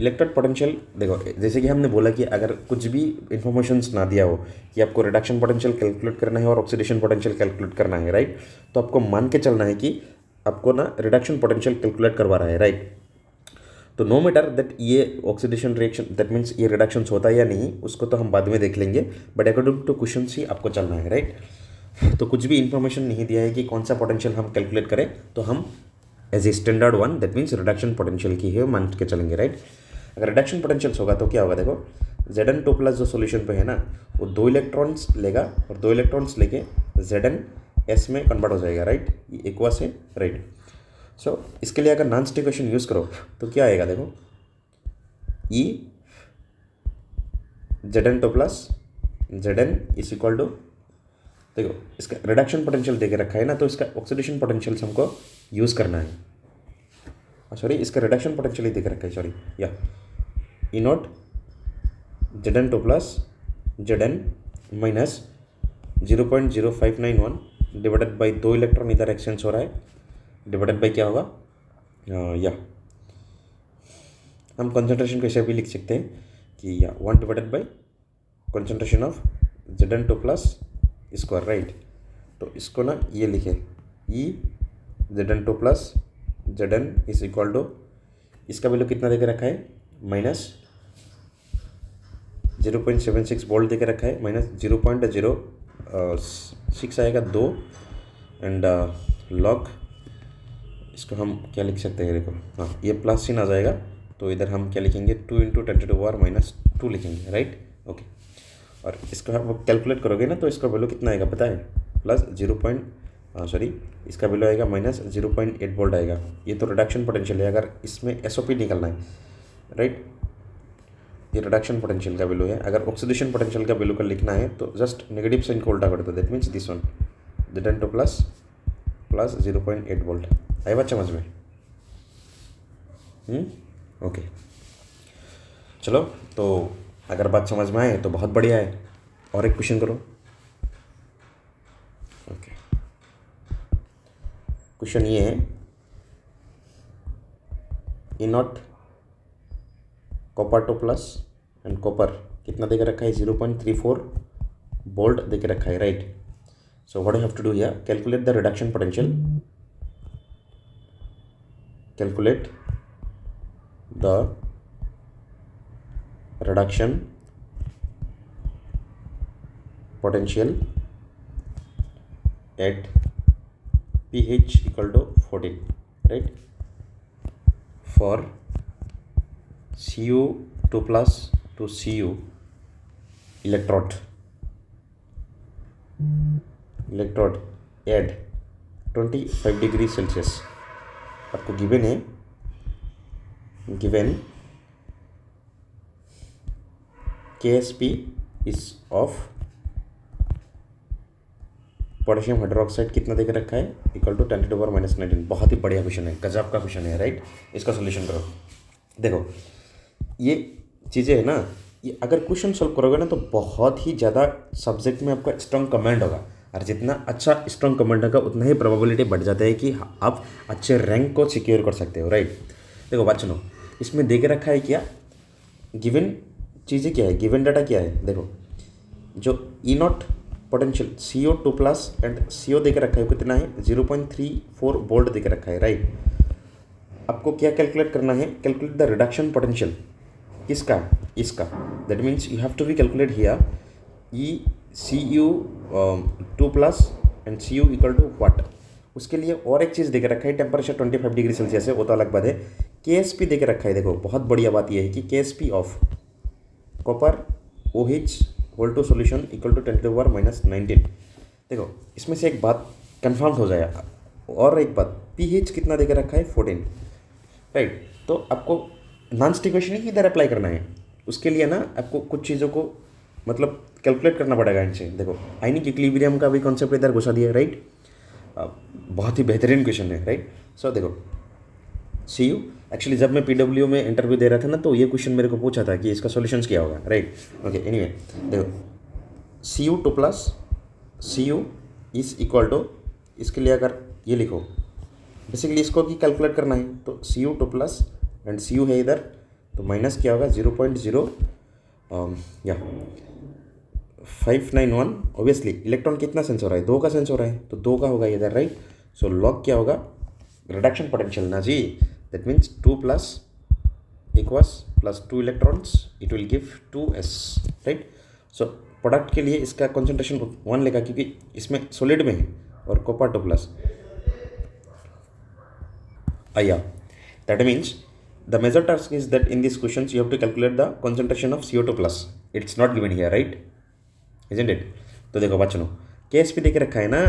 Speaker 1: electrode potential देखो, जैसे कि हमने बोला कि अगर कुछ भी इन्फॉर्मेशंस ना दिया हो कि आपको रिडक्शन पोटेंशियल कैलकुलेट करना है और ऑक्सीडेशन पोटेंशियल कैलकुलेट करना है, राइट, तो आपको मान के चलना है कि आपको ना रिडक्शन पोटेंशियल कैलकुलेट करवा रहा है, राइट। तो नो मैटर दैट ये ऑक्सीडेशन रिएक्शन, दैट मीन्स ये रिडक्शंस होता है या नहीं, उसको तो हम बाद में देख लेंगे, बट अकॉर्डिंग टू क्वेश्चन ही आपको चलना है, राइट। तो कुछ भी इन्फॉर्मेशन नहीं दिया है कि कौन सा पोटेंशियल हम कैलकुलेट करें, तो हम as a standard one, that means reduction potential की है मान के चलेंगे, राइट। अगर रिडक्शन पोटेंशियल्स होगा तो क्या होगा, देखो Zn2 प्लस जो सोल्यूशन पे है ना वो 2 इलेक्ट्रॉन्स लेगा और 2 इलेक्ट्रॉन्स लेके Zn में कन्वर्ट हो जाएगा, राइट। ये एक्वस है, राइट। सो इसके लिए अगर नॉन स्टिक इक्वेशन यूज़ करो तो क्या आएगा, देखो E Zn2 plus Zn is equal to, देखो इसका रिडक्शन पोटेंशियल दे के रखा है ना, तो इसका ऑक्सीडेशन पोटेंशियल हमको यूज़ करना है। सॉरी, इसका रिडक्शन पोटेंशियल ही दे के रखा है, सॉरी, या E naught Zn2 plus Zn minus 0.0591 divided by 2 electron इधर एक्सचेंज हो रहा है, डिवाइडेड बाई क्या होगा, या हम कंसंट्रेशन को ऐसे भी लिख सकते हैं कि या 1 divided by concentration of Zn2 plus square, right. तो इसको ना ये लिखे, E Zn2 plus Zn is equal to, इसका वैल्यू कितना देके रखा है, माइनस 0.76 वोल्ट देके रखा है, माइनस 0.06 आएगा 2 एंड लॉग, इसको हम क्या लिख सकते हैं, देखो हाँ ये प्लस सिन आ जाएगा, तो इधर हम क्या लिखेंगे 2 × 10⁻⁻² लिखेंगे, राइट, ओके। और इसको आप कैलकुलेट करोगे ना, तो इसका वैल्यू कितना आएगा पता है, प्लस इसका वैल्यू आएगा माइनस 0.8 वोल्ट आएगा। ये तो रिडक्शन पोटेंशियल है, अगर इसमें SOP निकलना है, राइट, ये रिडक्शन पोटेंशियल का वैल्यू है। अगर ऑक्सीडेशन पोटेंशियल का वैल्यू का लिखना है तो जस्ट नेगेटिव साइन को उल्टा कर दो, that means this one Zn2 plus 0.8 volt. आए बात समझ में? ओके, चलो, तो अगर बात समझ में आए तो बहुत बढ़िया है। और एक क्वेश्चन करो। ओके, क्वेश्चन ये है, E naught copper 2 plus and copper कितना देकर रखा है, 0.34 वोल्ट देकर रखा है, right. So what you have to do here, calculate the reduction potential, calculate the reduction potential at pH equal to 14, right, for Cu2 plus to Cu electrode add 25 degree Celsius. आपको given है, given KSP is of potassium hydroxide कितना देकर रखा है, equal to 10⁻⁻19। बहुत ही बढ़िया question है, गजब का क्वेश्चन है, राइट। इसका सोल्यूशन करो। देखो ये चीज़ें है ना, ये अगर क्वेश्चन सॉल्व करोगे ना तो बहुत ही ज़्यादा सब्जेक्ट में आपका स्ट्रॉन्ग कमांड होगा, और जितना अच्छा स्ट्रॉन्ग कमांड होगा उतना ही प्रोबेबिलिटी बढ़ जाता है कि आप अच्छे रैंक को सिक्योर कर सकते हो, राइट। देखो बात सुनो, इसमें दे के रखा है क्या, गिवन चीज़ें क्या है, गिवन डाटा क्या है, देखो जो E naught potential CO2 plus and CO दे के रखा है कितना है, 0.34 वोल्ट दे के रखा है, राइट। आपको क्या कैलकुलेट करना है, कैलकुलेट द रिडक्शन पोटेंशियल, किसका, इसका। That means you have to be calculate here E Cu2 plus and Cu equal to what. उसके लिए और एक चीज़ दे के रखा है, टेम्परेचर 25 डिग्री सेल्सियस है, वो तो अलग बात है। KSP दे के रखा है, देखो बहुत बढ़िया बात यह है कि KSP of copper OH whole two solution equal to 10⁻⁻19। देखो इसमें से एक बात कन्फर्म हो जाएगा, और एक बात pH कितना देकर रखा है, 14, राइट। तो आपको नॉन स्टिक इक्वेशन ही इधर अप्लाई करना है। उसके लिए ना आपको कुछ चीज़ों को मतलब कैलकुलेट करना पड़ेगा इनसे। देखो आयनिक इक्विलिब्रियम का भी कॉन्सेप्ट इधर घुसा दिया है, राइट। बहुत ही बेहतरीन क्वेश्चन है, राइट। सो देखो Cu एक्चुअली जब मैं PW में इंटरव्यू दे रहा था ना, तो ये क्वेश्चन मेरे को पूछा था कि इसका सॉल्यूशंस क्या होगा, राइट। ओके, एनीवे देखो Cu2 plus Cu is equal to, इसके लिए अगर ये लिखो, बेसिकली इसको भी कैलकुलेट करना है, तो Cu2 प्लस एंड Cu है इधर, तो माइनस क्या होगा 0.0 या 591। ऑब्वियसली इलेक्ट्रॉन कितना सेंस हो रहा है, 2 का सेंस हो रहा है, तो 2 का होगा इधर, राइट। सो लॉग क्या होगा, रिडक्शन पोटेंशियल ना जी, that means 2 plus equals plus 2 electrons, it will give 2s, right. So product के लिए इसका कॉन्सेंट्रेशन 1 लेगा, क्योंकि इसमें सॉलिड में है, और कॉपर 2 प्लस आया। That means the major task is that in these questions you have to calculate the concentration of CO2 plus. It's not given here, right, isn't it? तो देखो बात सुनो, KSP देके रखा है ना,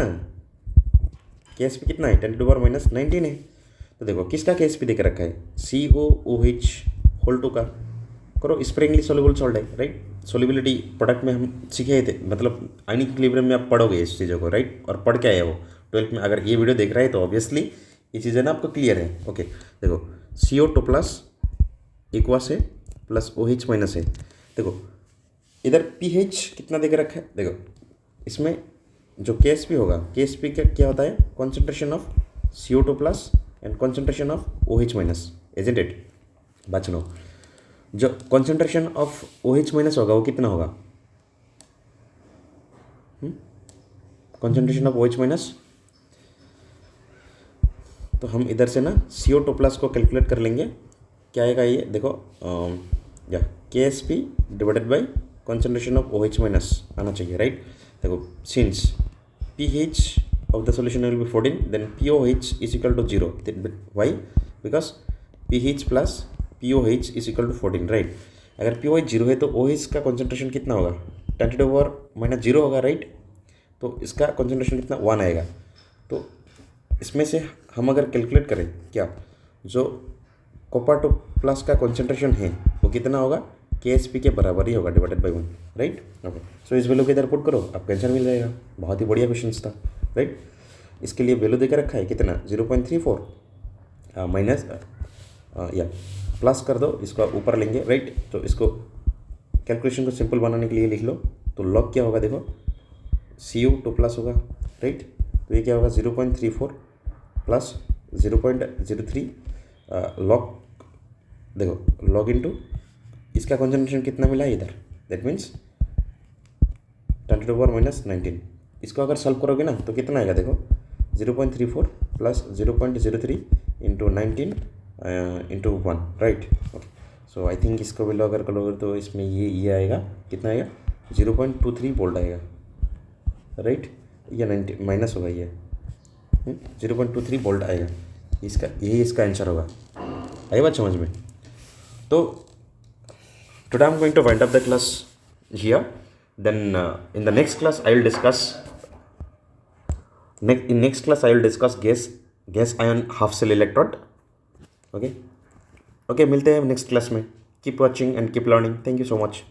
Speaker 1: KSP कितना है, 10⁻⁻19 है। तो देखो किसका KSP देके रखा है, COOH होल 2 का, करो, स्प्रिंगली सोल्यूबल सॉल्ट है, राइट। सोल्यूबिलिटी प्रोडक्ट में हम सीखे थे, मतलब आयनिक इक्विलिब्रियम में आप पढ़ोगे इस चीज़ों को, राइट। और पढ़ के आए हो 12th में, अगर ये वीडियो देख रहा है तो ऑब्वियसली ये चीज़ें ना आपको क्लियर है। ओके, देखो CO2 प्लस एक्वस है प्लस OH माइनस है। देखो इधर pH कितना देकर रखा है, देखो इसमें जो KSP होगा, KSP का क्या होता है, concentration of CO2 plus and concentration of OH minus, isn't it. बात सुनो, जो कॉन्सेंट्रेशन ऑफ OH माइनस होगा वो कितना होगा, कॉन्सेंट्रेशन ऑफ OH माइनस, तो हम इधर से ना CO2 प्लस को कैलकुलेट कर लेंगे, क्या आएगा ये देखो, या KSP divided by concentration of OH minus आना चाहिए, राइट। देखो since pH of the solution will be 14, then POH is equal to 0. Why? Because pH plus POH is equal to 14, right? अगर POH 0 है तो OH का concentration कितना होगा, 10⁻⁻0 होगा, राइट। तो इसका कॉन्सेंट्रेशन कितना, 1 आएगा। तो इसमें से हम अगर कैलकुलेट करें क्या, जो कॉपर 2 प्लस का कॉन्सेंट्रेशन है वो कितना होगा, KSP के बराबर ही होगा डिवाइडेड बाई 1, राइट। ओके, सो इस वैल्यू को इधर पुट करो, आपको आंसर मिल जाएगा। बहुत ही बढ़िया क्वेश्चन था, राइट। इसके लिए वैल्यू देकर रखा है कितना, 0.34 माइनस या प्लस कर दो, इसको आप ऊपर लेंगे, राइट। तो इसको कैलकुलेशन को सिंपल बनाने के लिए लिख लो, तो लॉग क्या होगा, देखो CO2 प्लस होगा, राइट। तो ये क्या होगा, 0.34 प्लस 0.03 लॉग, देखो लॉग इंटू इसका कॉन्सेंट्रेशन कितना मिला है इधर, दैट मीन्स 10⁻⁻19। इसको अगर सॉल्व करोगे ना तो कितना आएगा, देखो 0.34 plus 0.03 into 19 into 1, right. Okay, so I think इसको वैल्यू अगर करोगे तो इसमें ये आएगा, कितना आएगा, 0.23 वोल्ट आएगा, राइट। या 90 माइनस होगा, ये 0.23 वोल्ट आएगा, यही इसका आंसर होगा। आई बात समझ में। तो today I'm going to wind up the class here. Then in the next class I will discuss gas ion half cell electrode. Okay, मिलते हैं नेक्स्ट क्लास में। Keep watching and keep learning. Thank you so much.